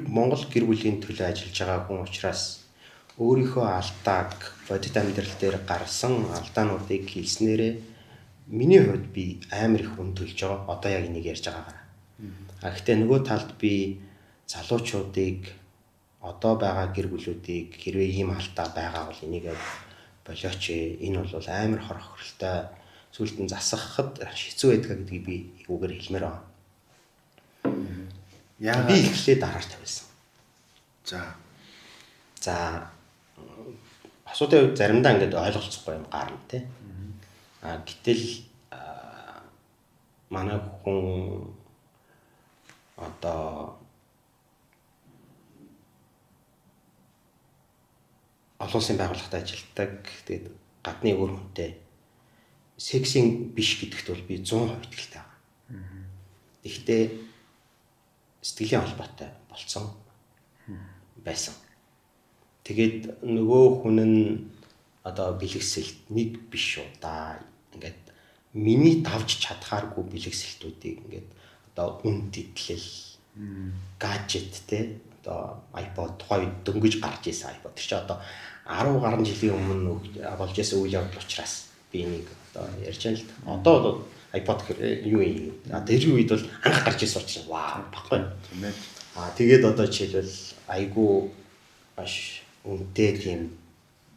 Монгол гэр бүлийн төлөө ажиллаж байгаа хүн учраас өөрийнхөө алдааг бодит амьдрал дээр гарсан алдаануудыг хэлснээрээ миний хувьд би амар их үн төлж байгаа. Одоо яг энийг ярьж байгаагаар. Гэхдээ нөгөө талд би залуучуудыг одоо байгаа гэр бүлүүдийг хэрвээ ийм алдаа байгаа бол энийг болооч энэ бол амар хорхортой зүйлд нь засахад хэцүү байдаг гэдгийг би үгээр хэлмээр байна. Яа би ихлээр дараар тавьсан. За асуудал заримдаа ингээд ойлголцохгүй юм гарна тий. Гэтэл манай хүн одоо олон улсын байгууллагад ажилладаг. Тэгээд гадны өөр хүнтэй сексийн биш гэдэгт бол би 100% итгэлтэй байгаа. Гэхдээ сэтгэлийн холбоотой болцсон байсан. Тэгээд нөгөө хүн нь одоо бэлгэсэлт нэг биш удаа ингээд миний давж чадхааргүй бэлгэсэлтүүдийг ингээд одоо үнд идлэл гаджет те одоо iPod тухай дөнгөж гарч ирсэн iPod чи одоо 10 гаруй жилийн өмнө болж ирсэн үйл явдал учраас би энийг одоо ярьж байгаа л да. Одоо бол iPod юу юм? Тэр үед бол анх гарч ирсэн учраас вау баггүй. Тэгээд одоо жишээлбэл айгу маш үнэтэй тийм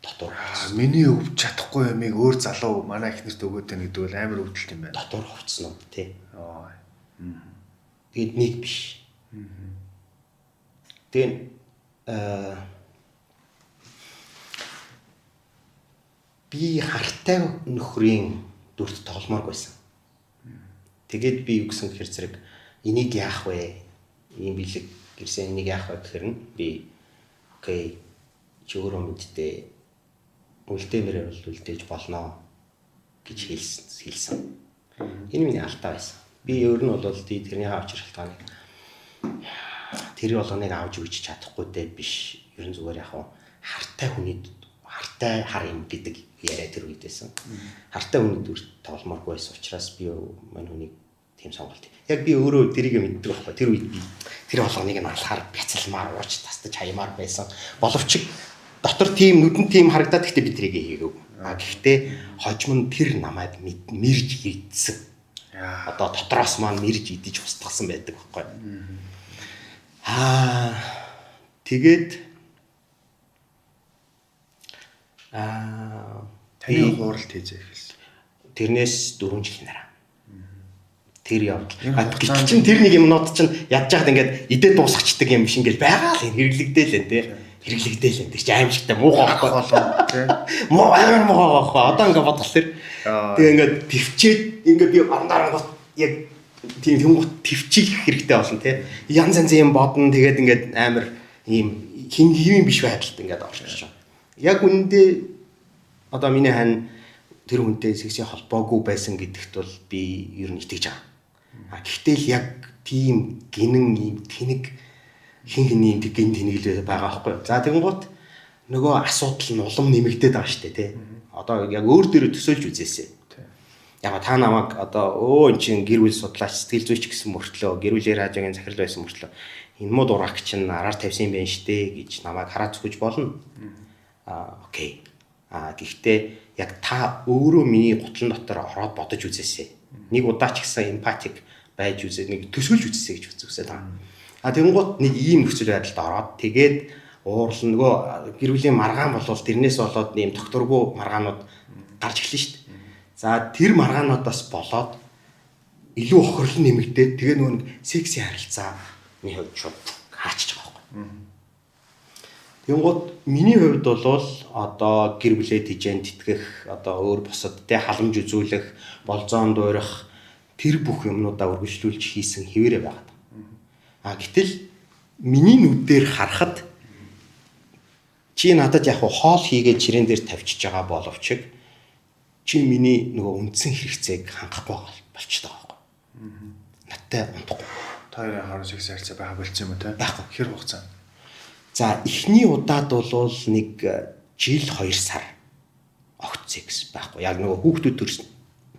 дотор. Миний өвч чадахгүй юмыг өөр залуу манай ихнэрт өгөөд тань гэдэг бол амар өвдөлт юм байна. Дотор хувцснууд тий. Тэгээд нэг биш. Тэгээд би хартай нөхрийн дүрт тогломоор байсан. Тэгээд би юу гэсэн гэхээр зэрэг энийг яах вэ? Ийм бэлэг гэрсэн энийг яах вэ гэхээр нь би окей чи өөрөө мэдтээ үлдээмээр бол үлдээж болно гэж хэлсэн. Энэ миний алдаа байсан. Би өөр нь бол тэрний авчир шалтгааныг тэр болгоныг авч үжиж чадахгүй дээ биш. Ер нь зүгээр яг хартай хүний хартай хар юм гэдэг яриа тэр үед байсан. Хартай хүний дүрт тогломооргүй байсан учраас би мань хүнийг тийм сонголт. Яг би өөрөө тэрийг мэддэг байхгүй. Тэр үед би тэр болгоныг нь алхаар бяцалмаар ууч тастаж хаямаар байсан. Боловч дотор тийм нүдэн тийм харагдаад гэхдээ би тэрийг хийгээв. Гэхдээ хожим нь тэр намайг мэрж идсэн. Одоо дотроос маань мэрж идэж устгасан байдаг байхгүй. Тэгээд таны хууралт хийжээ хэлсэн. Тэрнээс 4 жил дараа. Тэр явдал. Гэтэл чин тэр нэг юмнууд чин ядж хаад ингээд идээд дуусгачдаг юм биш ингээд байгаа л хэрэглэгдээл энэ тий. Хэрэглэгдээл энэ чи аимшигтай муухай байхгүй тий. Муу амар муухай байхгүй. Одоо ингээд бодлоо тэр. Тэгээ ингээд төвчээд ингээд би андарангууд яг тийм хүмүүс төвчих хэрэгтэй болно тий. Янз янзын юм бодно тэгээд ингээд амар ийм хин биш байдалд ингээд орчих чинь. Яг үндэ одоо миний хань тэр хүнтэй сексийн холбоогүй байсан гэдэгт бол би ер нь итгэж байгаа. Гэхдээ л яг тийм гинэн ийм тэнэг хин хиний гин тэнэглээ байгаа байхгүй. За тэгэнгუთ нөгөө асуудал нь улам нэмэгдээд байгаа шүү дээ тий. Одоо яг өөр дээрээ төсөөлж үзээсэй. Яг та намайг одоо эн чин гэр бүл судлаач сэтгэл зүйч гэсэн мөртлөө гэр бүлийн радиогийн захирал байсан мөртлөө энэ мод урагч чинь араар тавьсан юм байна штэ гэж намайг хараад зүгж болно. Окей. Гэхдээ яг та өөрөө миний гутлан дотор ороод бодож үзээсэй. Нэг удаа ч гэсэн эмпатик байж үзээ, нэг төсөөлж үзээсэй гэж үзээд байгаа. Тэгэнгუთ нэг ийм нөхцөл байдалд ороод тэгээд уурал нөгөө гэр бүлийн маргаан болвол тэрнээс болоод ийм докторгүй маргаанууд гарч эхэлнэ шүү дээ. За тэр маргаануудаас болоод илүү хохирол нэмэгдээд тэгээ нөгөө сексийн харилцааны хувьд шууд хаачих байгаа байхгүй. Янгууд миний хувьд бол одоо гэр бүлээ тижэн тэтгэх, одоо өөр бусад тэ халамж үзүүлэх, болзоон дуурах тэр бүх юмнуудаа үргэлжлүүлж хийсэн хэвээрээ байгаа. Гэтэл миний нүдээр харахад чи надад яг хоол хийгээд чирэн дээр тавьчихж байгаа боловч чи миний нөгөө үндсэн хэрэгцээг хангахгүй болчихдог байхгүй. Надтай унтахгүй. Хоёрын хооронд секс харьцаа байгаа болцсон юм уу те? Байхгүй. Хэр хугацаа? За эхний удаад бол нэг жил 2 сар огт секс байхгүй. Яг нөгөө хүүхдүүд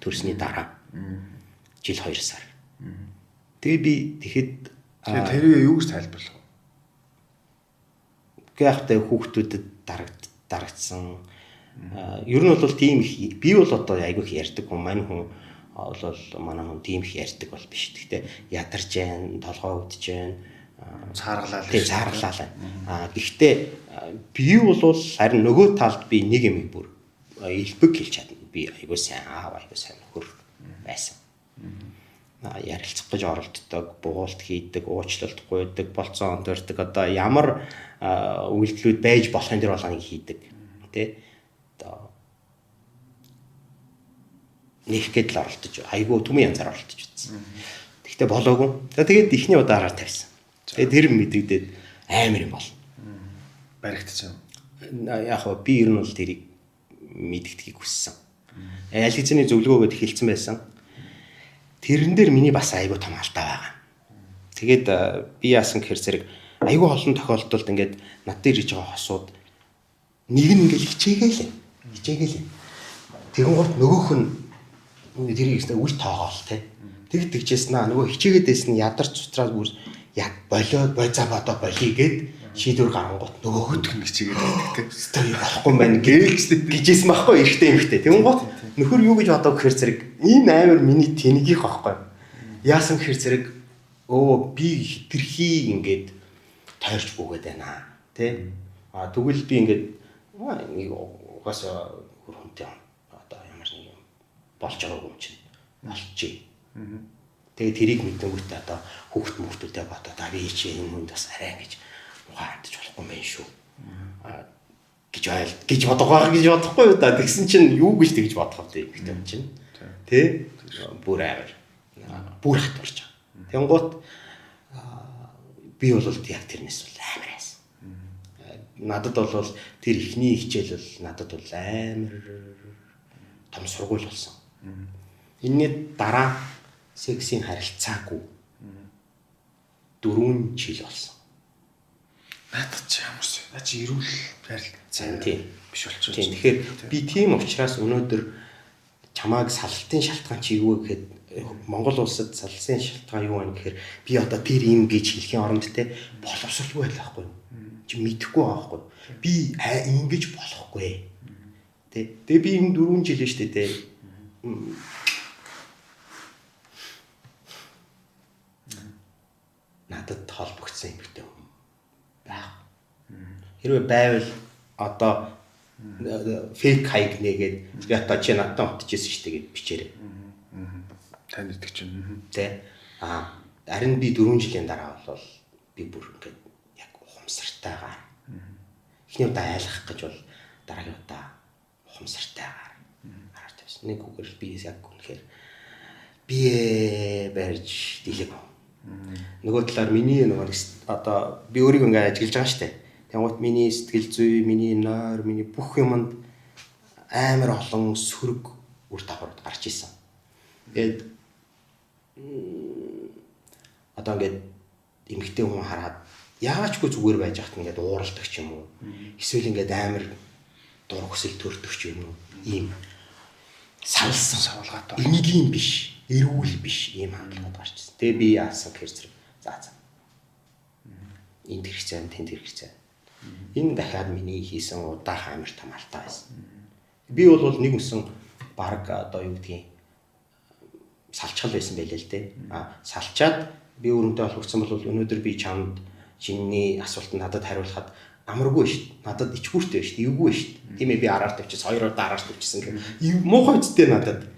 төрсний дараа жил 2 сар. Тэгээ би тэгэхэд тэрийг юу гэж тайлбарлах вэ? Гэхдээ хүүхдүүдэд дарагдсан. Ер нь бол тийм их би бол одоо айгүй их ярьдаг хүн мань хүн бол манай хүн тийм их ярьдаг бол биш. Гэхдээ ядарч जैन, толгой үдж जैन, цааргалаа. Тийм цааргалаа. Гэхдээ би бол харин нөгөө талд би нэг юм бүр элбэг хэлж чадна. Би айгүй сайн айгүй сайн нөхөр байсан. Ярилцах гэж оролддог, бугуулт хийдэг, уучлалт гуйдаг, болцоо ондордог одоо ямар үйлдэлүүд байж болохын тэр болгоныг хийдэг. Тэ? Одоо нэхгээд л оролдож, айгүй түмэн янзаар оролдож үзсэн. Гэхдээ болоогүй. Тэгээд ихний удаараар тавьсан. Тэгээд тэр мэдэгдээд амар юм бол. Баригдсан. Яг хоо би ер нь бол тэрийг мэдгэдгийг хүссэн. Аль хэзээний зөвлөгөөгөд хэлсэн байсан. Тэрэн дээр миний бас айгүй том алдаа байгаа. Тэгээд би яасан гэхээр зэрэг айгүй олон тохиолдолд ингээд над дээр иж байгаа хосууд нэг нь ингээд хичээгээл. Тэгэн гол нөгөөх нь тэрийг үл тоогоол те. Тэгжсэн нөгөө хичээгээд байсан ядарч цутраад бүр яг болоод бойцаа бодоо болий гэд шийдвэр гаргангууд нөгөөхөд хичээгээд байдаг те. Стори болохгүй мэн гэжсэн байхгүй эргэтэй юмхтэй. Тэгэн гол нөхөр юу гэж бодоо гэхээр зэрэг энэ амар миний тэнэгийнх байхгүй. Яасан гэхээр зэрэг би хитрхи ингээд тойрч бөгөөд байна тий. Тэгвэл би ингээд нэг угаасаа хөрхөнтэй одоо ямар нэг юм болж байгаа юм чинь болчихъя. Тэгээ тэрийг мэдэнгүүтээ одоо хүүхд мөртүүдээ бодоо би чи энэ хүнд бас арай гэж ухаандж болохгүй мэн шүү. гэж бодохгүй юу да. Тэгсэн чинь юу гэж тэгж бодох вэ гэдэг юм чинь. Тэ? Бүр амар. Бүр хатурч байгаа. Тэнгуут би бол яг тэрнээс бол амар айсан. Надад бол тэр ихний хичээл бол надад бол амар том сургууль болсон. Энэний дараа сексийн харилцаагүй 4 жил болсон. Надад ч ямарс. Наа чи эрүүл харилцаа тийм биш болчихсон. Тийм. Тэгэхээр би тийм учраас өнөөдөр чамааг салтын шалтгаан чи юу гэхэд Монгол улсад салтын шалтгаан юу вэ гэхээр би одоо тэр юм гэж хэлхийн оронд те боловсралгүй байл байхгүй юу? Чи мэдэхгүй байгаа байхгүй юу? Би ингэж болохгүй. Тэгээ би энэ 4 жил шүү дээ те. Надад холбогдсон юм гэдэг юм байх. Хэрвээ байвал одоо фейк хайг нэгээд би одоо чи надад утчихсан шүү дээ гэж бичээрэй. Танд идэх чинь. Тэ. Харин би 4 жилийн дараа бол би бүр ингээд яг ухамсартайгаар эхний удаа айлгах гэж бол дараагийн удаа ухамсартайгаар хараад байсан. Нэг үгээр би яг үнэхээр би барьж дийлэг. Нөгөө талаар миний нөгөө одоо би өөрийгөө ингээд ажиглаж байгаа шүү дээ. Тэгмэд миний сэтгэл зүй, миний нойр, миний бүх юмд амар олон сөрөг үр дагавар гарч ирсэн. Тэгээд одоо ингээд эмэгтэй хүн хараад яагаачгүй зүгээр байж хат ингээд ууралдаг ч юм уу. Эсвэл ингээд амар дур хүсэл төрдөг ч юм уу. Ийм салсан савлгаад энгийн биш, эрүүл биш ийм хандлагад гарч ирсэн. Тэгээ би яасан гэхээр зэрэг заа. Энд хэрэгцээ, тэнд хэрэгцээ. Энэ дахиад миний хийсэн удаах амар том алдаа байсан. Би бол нэг өсөн баг одоо юу гэдгийг салчгал байсан байлээ л дээ. Салчаад би өрөмтэй олгогдсон бол өнөөдөр би чамд чиний асуултанд надад хариулахад амаргүй шүү дээ. Надад ичгүүртэй шүү дээ. Эвгүй шүү дээ. Тийм ээ би араар тавьчихсан, 2 удаа араар тавьчихсан гэх. Муухай үсттэй надад.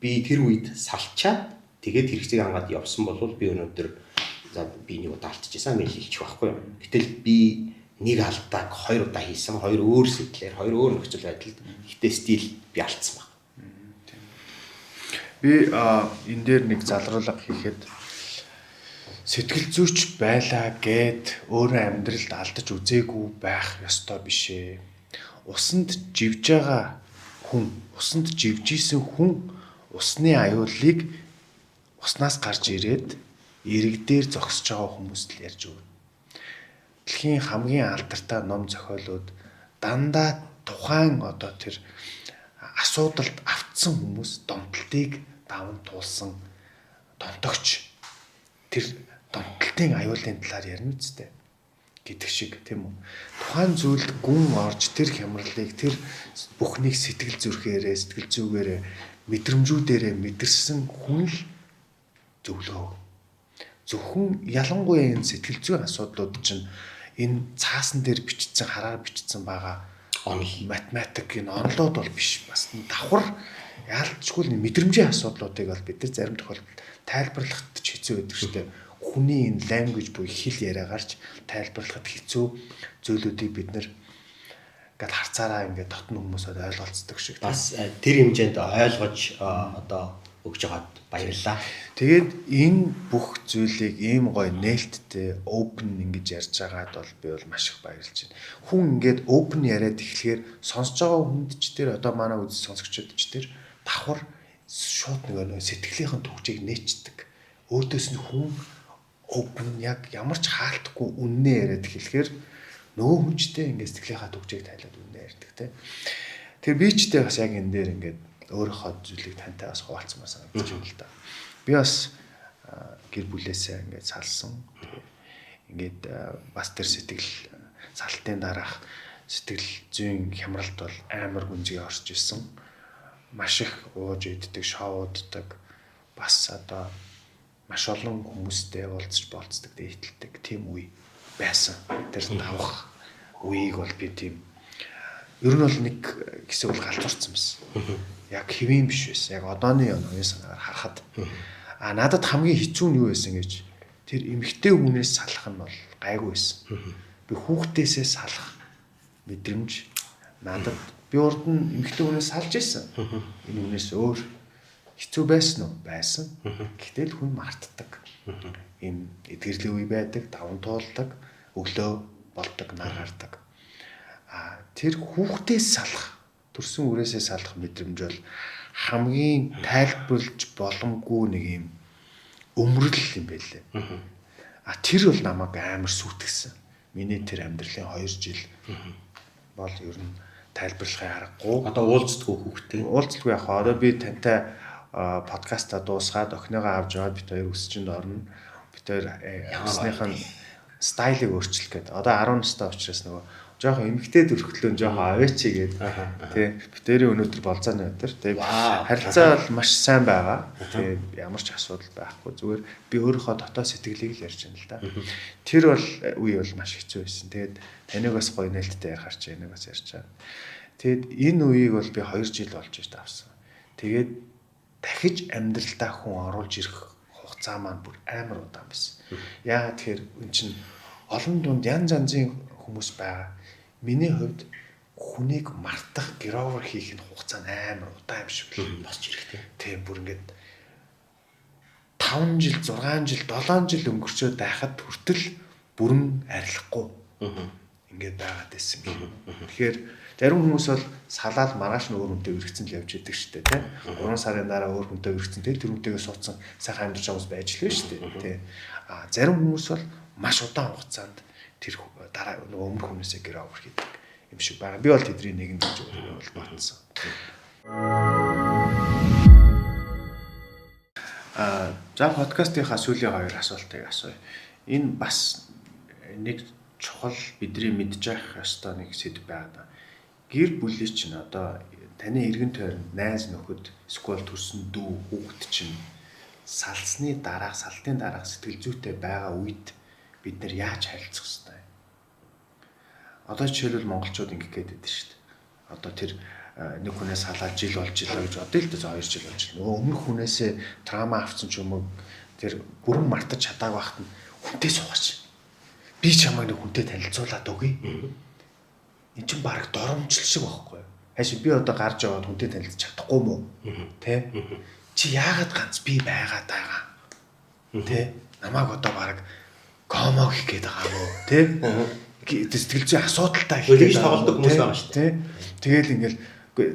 Би тэр үед салчаад тэгээд хэрэгцээг ангаад явсан бол би өнөөдөр за би нэг удаа алдчихсан гэж хэлчих байхгүй юу. Гэтэл би нэг алдааг 2 удаа хийсэн, 2 өөр сэтлэр, 2 өөр нөхцөл байдалд ихтэй стил би алдсан баг. Би энэ дээр нэг залруулга хийхэд сэтгэл зүйч байлаа гэд өөрөө амьдралд алдаж үзээгүй байх ёстой биш ээ. Усанд живж байгаа хүн, усанд живж исэн хүн усны аюулыг уснаас гарч ирээд эрэг дээр зогсож байгаа хүмүүст л ярьж өгнө. Дэлхийн хамгийн алдартай ном зохиолууд дандаа тухайн одоо тэр асуудалд автсан хүмүүс домтолтыг даван туулсан донтогч тэр домтолтын аюулын талаар ярина үстэй гэдэг шиг тийм үү. Тухайн зүйлд гүн орж тэр хямралыг тэр бүхнийг сэтгэл зүрхээрээ сэтгэл зүгээрээ мэдрэмжүүдээрээ мэдэрсэн хүн л зөвлөө. Зөвхөн ялангуяа энэ сэтгэл зүйн асуудлууд чинь энэ цаасан дээр бичсэн хараар бичсэн байгаа онол математик энэ онолууд бол биш бас давхар яалтчгүй мэдрэмжийн асуудлуудыг бол бид нар зарим тохиолдолд тайлбарлахад ч хэцүү байдаг шүү дээ. Хүний энэ language буюу хэл яриа гарч тайлбарлахад хэцүү зүйлүүдийг бид нар ингээд харцаараа ингээд дотн хүмүүсөд ойлголцдог шиг. Бас тэр хэмжээнд ойлгож одоо өгж байгаад баярлалаа. Тэгээд энэ бүх зүйлийг ийм гоё нээлттэй open ингэж ярьж байгаад бол би бол маш их баярлж байна. Хүн ингээд open яриад эхлэхээр сонсож байгаа хүнд ч тэр одоо манай үз сонсогчдод ч тэр давхар шууд нэг сэтгэлийнхэн төвчийг нээчдэг. Өөдөөс нь хүн open яг ямар ч хаалтгүй үннээ яриад эхлэхээр нөгөө хүнчтэй ингээд сэтгэлийнхаа төвчийг тайлаад үннээ ярьдаг те. Тэр би ч тэ бас яг энэ дээр ингээд өөрийнхөө зүйлийг тантай бас хуваалцмаар санагдаж байна л да. Би бас гэр бүлээсээ ингээд салсан. Ингээд бас тэр сэтгэл салтын дараах сэтгэл зүйн хямралд бол амар гүнзгий орж ирсэн. Маш их ууж иддэг, шоуддаг, бас одоо маш олон хүмүүстэй уулзч болцдог, дээдэлдэг тийм үе байсан. Тэр давах үеийг бол би тийм ер нь бол нэг хэсэг бол галзуурсан байсан. Яг хэвэн биш байсан. Яг одооны оюун санаагаар харахад надад хамгийн хэцүү нь юу байсан гэж тэр эмэгтэй хүнээс салах нь бол гайгүй байсан. Би хүүхдээсээ салах мэдрэмж надад би урд нь эмэгтэй хүнээс салж исэн. Энэ хүнээс өөр хэцүү байсан уу? Байсан. Гэтэл хүн мартдаг. Ийм эдгэрлийн үе байдаг, даван туулдаг, өглөө болдог, нар гардаг. Тэр хүүхдээс салах, төрсөн үрээсээ салах мэдрэмж бол хамгийн тайлбарлаж боломгүй нэг юм өмрөл юм байлээ. Тэр бол намайг амар сүйтгэсэн. Миний тэр амьдралын 2 жил бол ер нь тайлбарлахын аргагүй. Одоо уулздгүй хүүхдтэй. Уулздгүй яг одоо би тантай подкаста дуусгаад охиныгоо авч яваад бид хоёр өсчөнд орно. Бид хоёр ясныхын стайлыг өөрчлөх гэдэг. Одоо 10 настай учраас нөгөө жоохон эмэгтэй төрхлөө жоохон авээч гээд тий битэрийн өнөөдөр болцооны өдөр тий харилцаа бол маш сайн байгаа. Тий ямар ч асуудал байхгүй. Зүгээр би өөрийнхөө дотоод сэтгэлийг л ярьж байна л да. Тэр бол үе бол маш хэцүү байсан. Тэгээд таныг бас гоё нээлттэй ярих харч энийг бас ярьж байгаа. Тэгэд энэ үеийг бол би 2 жил болж ирж авсан. Тэгээд дахиж амьдралдаа хүн оруулж ирэх хугацаа маань бүр амар удаан байсан. Яагаад тэгэхээр эн чинь олон дунд янз янзын хүмүүс байгаа. Миний хувьд хүнийг мартах, гэроор хийх нь хугацаа амар удаан юм шиг босч ирэхтэй. Тийм бүр ингээд 5 жил, 6 жил, 7 жил өнгөрчөөд байхад хүртэл бүрэн арилахгүй. Ингээд байгаад байсан юм. Тэгэхээр зарим хүмүүс бол салаад маргааш нь өөр хүнтэй өргөцсөн л явж идэг шүү дээ, тийм. 3 сарын дараа өөр хүнтэй өргөцсөн, тэр хүнтэйгээ суудсан сайхан амьдарч байгаа хүмүүс байж л байна шүү дээ, тийм. Зарим хүмүүс бол маш удаан хугацаанд тэр дараа нөгөө өмнөх хүмүүсээ гэр авах хийдэг юм шиг байна. Би бол тэдний нэгэн гэж өөрийгөө бол батсан. За подкастынхаа сүүлийн 2 асуултыг асууя. Энэ бас нэг чухал бидний мэдж явах ёстой нэг сэдв байна. Гэр бүлийн чинь одоо таны эргэн тойронд найз нөхөд эсвэл төрсөн дүү хүүхэд чинь салсны дараах, салтын дараах сэтгэл зүйтэй байгаа үед бид нар яаж харилцах ёстой? Одоо жишээлбэл монголчууд ингэх гээд байдаг шүү дээ. Одоо тэр нэг хүнээс салаад жил болж илаа гэж бодъё л дээ 2 жил болж. Нөгөө өмнөх хүнээсээ трама авсан ч юм уу тэр бүрэн мартаж чадаагүй байхад нь хүнтэй суугач. би чамайг нэг хүнтэй танилцуулаад өгье. Энд чинь баг доромжл шиг байхгүй юу? Хаашаа би одоо гарч яваад хүнтэй танилцж чадахгүй мүү? Тэ? Чи яагаад ганц би байгаад байгаа? Тэ? Намайг одоо баг комо гэх гээд байгаа мó тий сэтгэл зүйн асуудалтай их гэж тоглодог хүмүүс байгаа шүү дээ. Тэгэл ингээл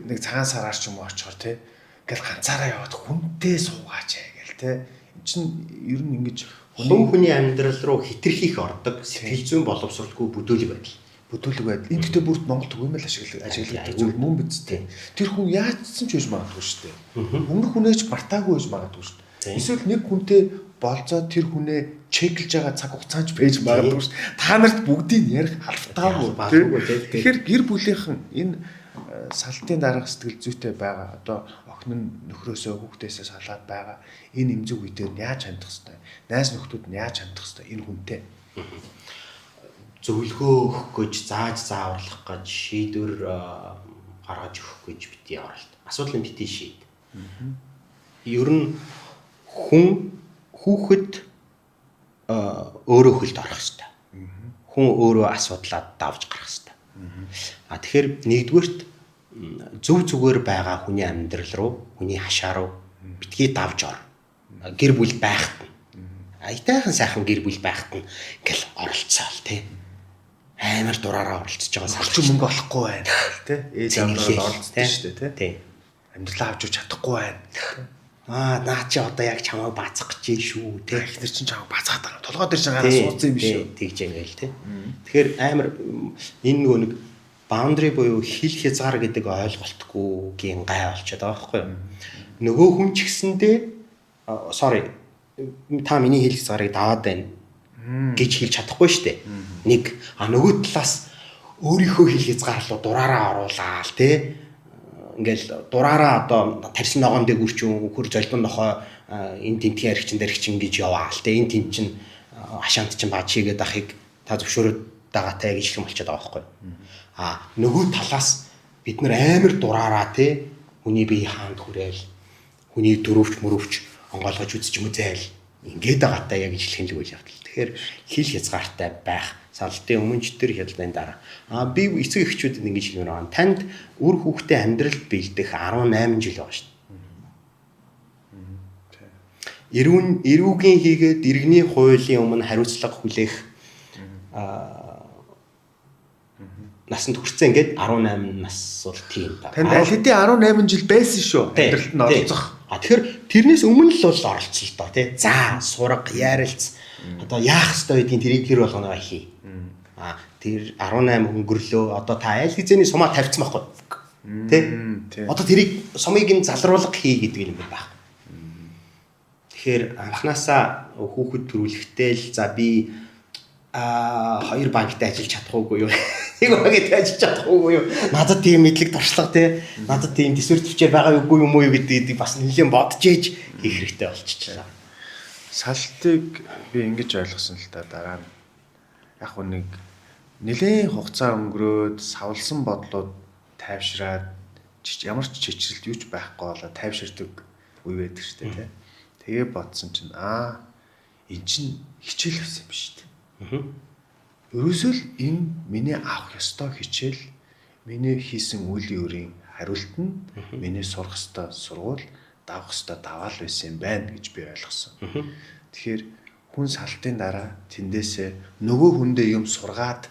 нэг цагаан сараар ч юм уу очихоор тий ингээл ганцаараа яваад хүнтэй суугаач гээл тий эн чинь ер нь ингэж хүний амьдрал руу хитрхийх ордог сэтгэл зүйн боловсролгүй бүдүүлэг байдал. Энэ гэхдээ бүрт Монгол төгөөмөл ашигладаг зүйл мөн биз дээ. Тэр хүн яатсан ч үж магадгүй шүү дээ. Өмнөх хүнээч мартаагүй үж магадгүй шүү дээ. Эсвэл нэг хүнтэй болцоо тэр хүнээ чеклж байгаа цаг хугацаанд байж магадгүй шүү дээ. Та нарт бүгдийг ярих албатаагүй. Тэгэхээр гэр бүлийнхэн энэ салтын дараах сэтгэл зүйтэй байгаа одоо охин нь нөхрөөсөө хүүхдээсээ салаад байгаа энэ эмзэг үе дээр яаж хандах хэвтэй. Найз нөхдүүд нь яаж хандах хэвтэй энэ хүнтэй. Зөвлөгөө өгөх гэж зааж зааварлах гэж шийдвэр гаргаж өгөх гэж бити оролт. Асуудал нь бити шийд. Ер нь хүүхэд өөрөө хөлд орох хэрэгтэй. Хүн өөрөө асуудлаа давж гарах хэрэгтэй. Тэгэхээр нэгдүгээрт зөв зүгээр байгаа хүний амьдрал руу, хүний хашаа руу битгий давж ор. Гэр бүл байхад нь. Аятайхан сайхан гэр бүл байхад нь гэл оролцоол тий. Амар дураараа оролцож байгаа салч мөнгө олохгүй байна тий. Ээж аваад оролцсон шүү дээ тий. Амьдралаа авч чадахгүй байна. Наа чи одоо яг чамайг бацах гэж шүү тий. Тэр чинь чамайг бацаад байгаа. Толгой дээр чинь гараа суудсан юм биш үү? Тэгж ингээл тий. Тэгэхээр амар энэ нөгөө нэг boundary буюу хил хязгаар гэдэг ойлголтгүйгийн гай болчиход байгаа байхгүй юу? Нөгөө хүн ч гэсэндээ sorry та миний хил хязгаарыг даваад байна гэж хэлж чадахгүй шүү дээ. Нэг нөгөө талаас өөрийнхөө хил хязгаар руу дураараа оруулаад тий. Ингээл дураараа одоо тарьсан ногоон дээр үрчүүн хөр золбон нохоо энэ тентгийн аригчин дэрэгчин гэж яваал тий. Энэ тент чин хашаант чин бааж хийгээд ахыг та зөвшөөрөд байгаатай гэж юм болчиход байгаа байхгүй юу? Нөгөө талаас бид нар амар дураараа тий хүний бие хаанд хүрээл хүний дөрөвч мөрөвч онгойлгож үзэж мүзээл ингээд байгаатай яг хэлэх юм л үйл явдал. Тэгэхээр хил хязгаартай байх салтын өмнө тэр хялбарын дараа би эцэг эхчүүдэд ингэж хэлмээр байгаа. Танд үр хүүхдээ амьдралд бэлдэх 18 жил байгаа шүү дээ. Эрүүгийн хийгээд иргэний хуулийн өмнө хариуцлага хүлээх насанд хүрсэн ингээд 18 нас бол тийм та. Танд аль хэдийн 18 жил байсан шүү. Амьдралд нь оролцох. Тэгэхээр тэрнээс өмнө л бол оролцсон л доо тий. За сураг, ярилц одоо яах ёстой гэдгийг тэрийг хэр болгоно хий. Тэр 18 өнгөрлөө одоо та аль хэзээний сумаа тавьсан байхгүй. Тий. Одоо тэрийг сумыг нь залруулга хий гэдэг юм байна. Тэгэхээр анханасаа хүүхэд төрүүлэхдээ л за би хоёр банктай ажиллаж чадахгүй юу? Нэг банктай ажиллаж чадахгүй юу? Надад тийм мэдлэг туршлага тий. Надад тийм төсвөр төвчээр байгаа үгүй юм уу гэдгийг бас нэлээд бодож ээж хийх хэрэгтэй болчихлоо. Салтыг би ингэж ойлгосон л та дараа нь яг нэг нэлээд хугацаа өнгөрөөд савлсан бодлууд тайвшраад ямар ч чичрэлт юуч байхгүй болоо тайвширдаг үе байдаг шүү дээ тий. Тэгээ бодсон чинь эн чинь хичээл байсан юм шүү дээ. Ерөөсөө л энэ миний авах ёстой хичээл, миний хийсэн үйл өөрийн хариулт нь миний сурах ёстой сургууль, давах ёстой даваал байсан юм байна гэж би ойлгосон. Тэгэхээр хүн салтын дараа тэндээсээ нөгөө хүндээ юм сургаад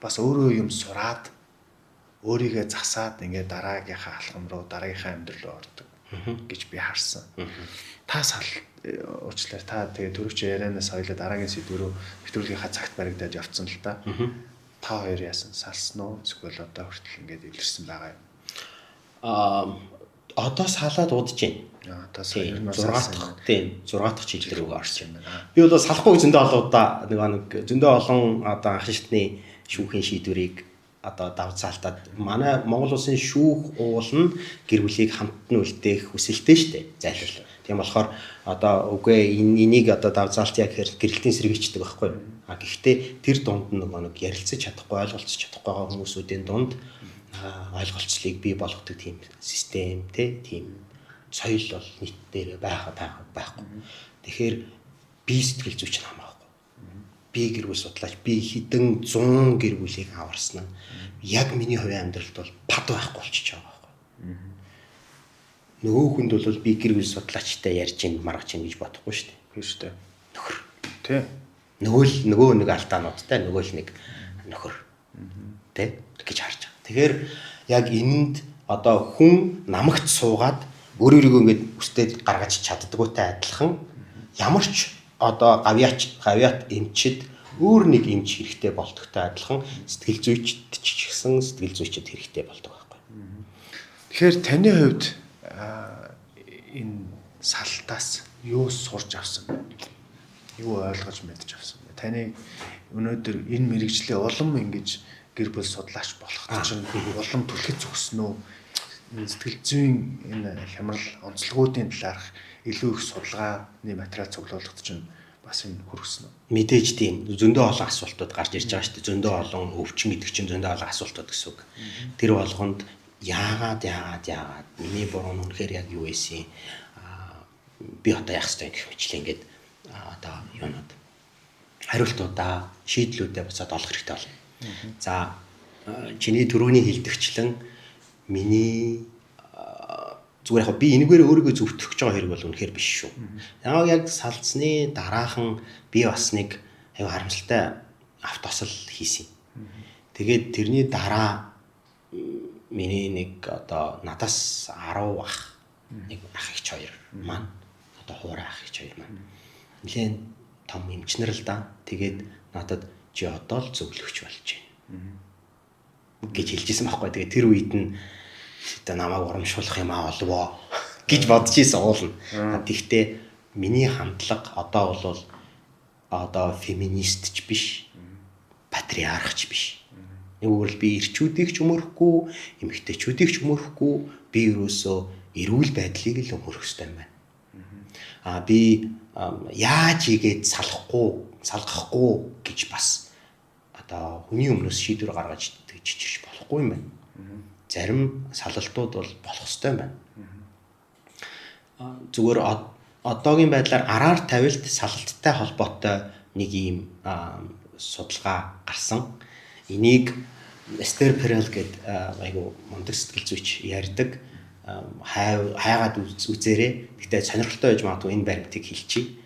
бас өөрөө юм сураад өөрийгөө засаад ингээд дараагийнхаа алхам руу, дараагийнхаа амьдрал руу ордог гэж би харсан. Та уучлаарай та тэгээ төрөвч ярианаас хоёлаа дараагийн сэдвэрөө нэвтрүүлгийнхаа цагт баригдаад явцсан л да. Та хоёр яасан салсан уу? Эсвэл одоо хүртэл ингээд эвлэрсэн байгаа юм. Одоо салаад удаж байна. Одоо 6 дахь жилээр өгөө орсон юм байна. Би бол салахгүй зөндөө олон удаа нэг зөндөө олон одоо анхан шатны шүүхийн шийдвэрийг одоо давцаалтаад манай Монгол улсын шүүх уул нь гэр бүлийг хамтан үлдээх хүсэлтэй шүү дээ. Зайлшгүй. Тийм болохоор одоо үгүй энийг одоо давцаалт яг гэрэлтийн сэргийчдэг байхгүй юу? Гэхдээ тэр дунд нэг ярилцаж чадахгүй, ойлголцож чадахгүй байгаа хүмүүсүүдийн дунд ойлголцлыг бий болгодог тийм систем тийм соёл бол нийт дээр байхгүй. Тэгэхээр бие сэтгэл зүйч нь хамаахгүй. би гэр бүл судлаач би хэдэн 100 гэр бүлийг аварсан нь яг миний хувийн амьдралд бол пад байхгүй болчихж байгаа байхгүй. Нөгөө хүнд бол би гэр бүл судлаачтай ярьж ин маргаж ин гэж бодохгүй шүү дээ. Тийм шүү дээ. Нөхөр. Тий. Нөгөө нэг алдаануудтай нөгөө л нэг нөхөр. Тэ гэж харж байгаа. Тэгэхээр яг энэнд одоо хүн намагт суугаад өөрийгөө ингэж үстэд гаргаж чаддгүйтэй адилхан ямар ч одоо гавьяат эмчид өөр нэг эмч хэрэгтэй болдогтой адилхан сэтгэл зүйчд ч гэсэн сэтгэл зүйчд хэрэгтэй болдог байхгүй. Тэгэхээр таны хувьд энэ салтаас юу сурч авсан бэ? Юу ойлгож мэдж авсан бэ? Таны өнөөдөр энэ мэрэгжлийн улам ингэж гэр бүл судлаач болоход чинь улам түлхэж зогсноо сэтгэл зүйн энэ хямрал онцлогуудын талаарх илүү их судалгааны материал цуглуулгад чинь бас энэ хүргэсэн үү? Мэдээж тийм зөндөө олон асуултууд гарч ирж байгаа шүү дээ. Зөндөө олон өвчин гэдэг чинь зөндөө олон асуултууд гэсэн үг. Тэр болгонд яагаад миний буруу нь үнэхээр яг юу байсан? Би одоо яах ёстой гэх мэтлээ ингээд одоо юунод хариултуудаа шийдлүүдээ буцаад олох хэрэгтэй болно. За чиний түрүүний хэлдэгчлэн миний зүгээр яг би энэгээр өөрийгөө зөвтгөх гэж байгаа хэрэг бол үнэхээр биш шүү. Яг салцсны дараахан би бас нэг аюу харамсалтай автосол хийсэн. Тэгээд тэрний дараа миний нэг одоо надаас 10 ах нэг ах ихч хоёр маань одоо хуурай ах ихч хоёр маань нэлээд том эмчнэр л да. Тэгээд надад чи одоо л зөвлөгч болж байна гэж хэлжсэн байхгүй. Тэгээд тэр үед нь одоо намайг урамшуулах юм олвоо гэж бодож ийсэн уулна. Тэгвэл миний хандлага одоо бол одоо феминист ч биш, патриархч биш. Нэгвэл би эрчүүдийг ч өмөрөхгүй, эмэгтэйчүүдийг ч өмөрөхгүй, би ерөөсөө эрүүл байдлыг л өмөрөх ёстой юм байна. Би яаж игээд салгахгүй гэж бас одоо хүний өмнөөс шийдвэр гаргаж чичирч болохгүй юм байна. Зарим салалтууд бол болох ёстой юм байна. Зүгээр одоогийн байдлаар араар тавилт салттай холбоотой нэг ийм судалгаа гарсан. Энийг Esther Perel гэдэг айгу мундаг сэтгэл зүйч ярьдаг. Хайгаад үзээрэй. Гэхдээ сонирхолтой байж магадгүй энэ баримтыг хэлчихье.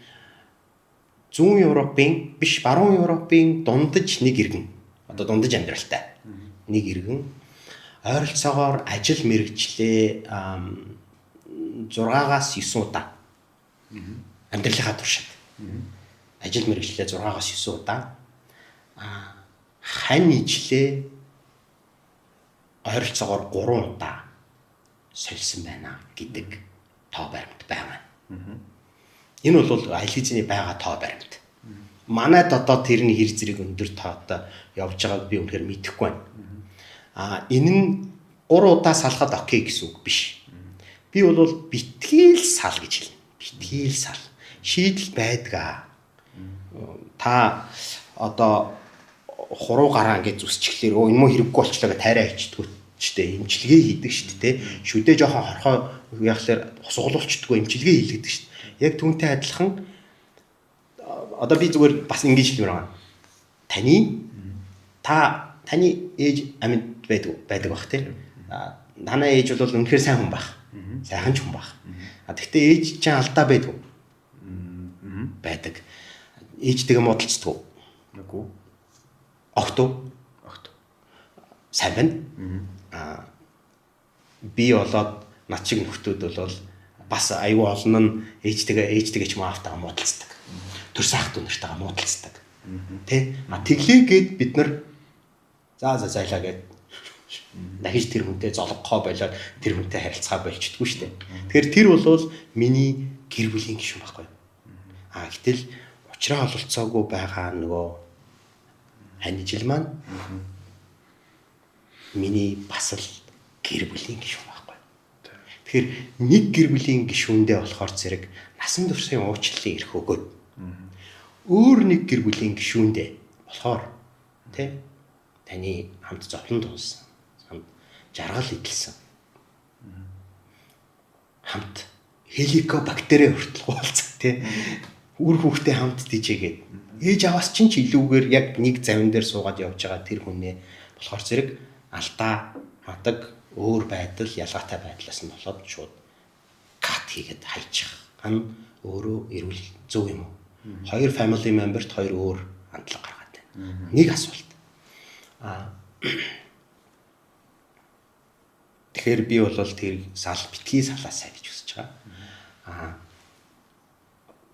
Зүүн Европын биш баруун Европын дундаж нэг иргэн. Одоо дундаж амьдралтай. Нэг иргэн ойролцоогоор ажил мэргэжлээ 6-аас 9 удаа. Амьдралынхаа туршид. Ажил мэргэжлээ 6-аас 9 удаа. Хань ижлээ ойролцоогоор 3 удаа сольсон байна гэдэг тоо баримт байна. Энэ бол аль хэзээний байгаа тоо баримт. Манайд одоо тэрний хэр зэрэг өндөр тоотой явж байгааг би үнэхээр мэдэхгүй байна. Энэ нь 3 удаа салахад окей гэсэн үг биш. Би бол битгийл сал гэж хэлнэ. Битгийл сал. Шийдэл байдгаа. Та одоо хуруу гараа ингээд зүсчихлээр энэ муу хэрэггүй болчлоо гэж тайраа ичдэггүй ч дээ эмчилгээ хийдэг шүү дээ. Шүдээ жоохон хорхоо яахлаар сугуулуулчдаггүй эмчилгээ хийлгэдэг шүү дээ. Яг түүнтэй адилхан одоо би зүгээр бас ингэж хэлмээр байна. Таны ээж амьд байдаг бах тийм. Танай ээж бол үнэхээр сайн хүн бах. Сайхан ч хүн бах. Гэхдээ ээж чинь алдаа байдаг. Байдаг. Ээжтэйгээ муудалцдаг. Үгүй. Огт сайн байна. Би болоод над шиг нөхдүүд бол бас аюу олон нь ээжтэйгээ ч муу автаа муудалцдаг. Төрсөн ах トゥ нартайгаа муудалцдаг. Тэ? Тэглээгээд бид нар зайлаа гээд дахиж тэр хүнтэй зологгоо болоод тэр хүнтэй харилцаа болчихдгүй шүү дээ. Тэгэхээр тэр бол миний гэр бүлийн гишүүн байхгүй. Гэтэл учраа ололцоогүй байгаа нөгөө ханижил маань миний бас л гэр бүлийн гишүүн байхгүй. Тэгэхээр нэг гэр бүлийн гишүүндээ болохоор зэрэг насан туршийн уучлалын эрх өгөөд өөр нэг гэр бүлийн гишүүндээ болохоор тэ таны хамт зовлон дуулсан, хамт жаргал идэлсэн, хамт хеликобактери хүртэл уулзсан тэ үр хүүхдээ хамт дижээгээд ээж аваас чинь ч илүүгээр яг нэг завин дээр суугаад явж байгаа тэр хүнээ болохоор зэрэг алдаа мадаг өөр байдал ялгаатай байдлаас нь болоод шууд кат хийгээд хайчих. Ан өөрөө эрүүл зөв юм уу? Хоёр family member-т хоёр өөр хандлага гаргаад байна. Нэг асуулт. Тэгэхээр би бол тэр битгий салаасаа гэж хүсэж байгаа.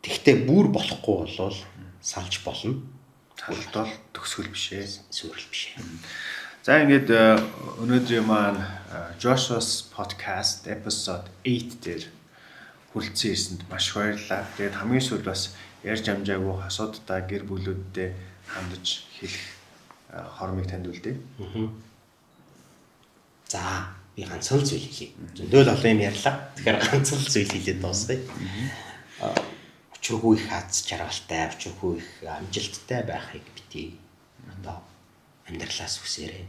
Тэгтээ бүр болохгүй бол салж болно. Салт бол төгсгөл биш ээ. Сүрэл биш ээ. За ингээд өнөөдрийн маань Joshua's podcast episode 8 дээр хүрэлцэн ирсэнд маш баярлалаа. Тэгээд хамгийн сүүлд бас ярьж амжаагүй асуудалтай гэр бүлүүдтэй хандаж хэлэх хормыг танд үлдээ. За би ганцхан зүйл хэлье. Зөндөл олон юм ярьлаа. Тэгэхээр ганцхан зүйл хэлээд дуусгая. Учиргүй их аз жаргалтай, учиргүй их амжилттай байхыг битгий одоо амьдралаас хүсээрэй.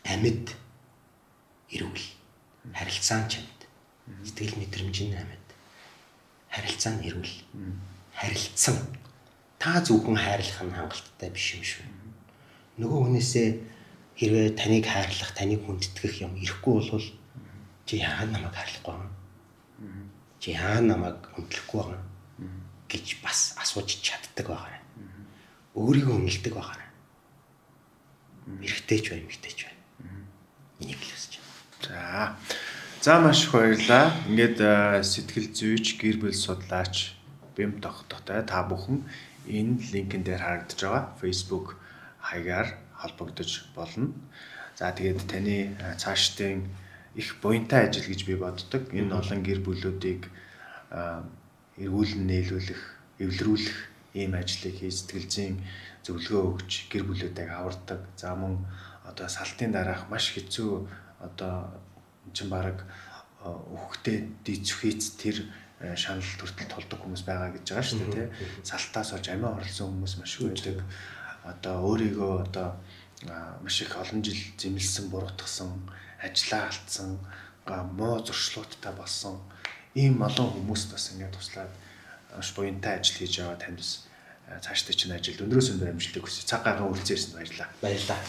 Амьд эрүүл, харилцаан чамд, сэтгэл мэдрэмжийн амьд, харилцаа нь эрүүл, харилцсан. Та зөвхөн хайрлах нь хангалттай биш юм шүү. Нөгөө хүнээсээ хэрвээ таныг хайрлах, таныг хүндэтгэх юм ирэхгүй бол чи яагаад намайг хайрлахгүй юм? Чи яагаад намайг хүндэхгүй байгаа гэж бас асууж чаддаг байгаа. Өөрийгөө үнэлдэг байгаа. Эрэгтэйч бай, эмэгтэйч бай. Энийг л хүсэж байна. За маш их баярлалаа. Ингээд сэтгэл зүйч, гэр бүл судлаач, бэмт тогтохтой та бүхэн энэ линкэн дээр харагдаж байгаа Facebook хаягаар холбогдож болно. За тэгээд таны цаашдын их буянтай ажил гэж би боддог. Энэ олон гэр бүлүүдийг эргүүлэн нийлүүлэх, эвлэрүүлэх ийм ажлыг хий, сэтгэл зүйн зөвлөгөө өгч гэр бүлүүдийг авардаг. За мөн одоо салтын дараах маш хэцүү одоо чинь бараг хүүхдээ дийцвхийц тэр шанал төртөл толдог хүмүүс байгаа гэж байгаа шүү дээ, тий. Салтаас олж амиа орлсон хүмүүс маш байдаг. Одоо өөрийгөө одоо маш их олон жил зэмлсэн, буруутгасан, ажлаа алдсан, муу зуршлуудтай болсон ийм олон хүмүүст бас ингээд туслаад маш буянтай ажил хийж байгаа танд бас цаашдаа чинь ажилд өндрөөс өндөр амжилтыг хүсье. Цаг гарган үргэлжлүүлсэн баярлалаа. Баярлалаа.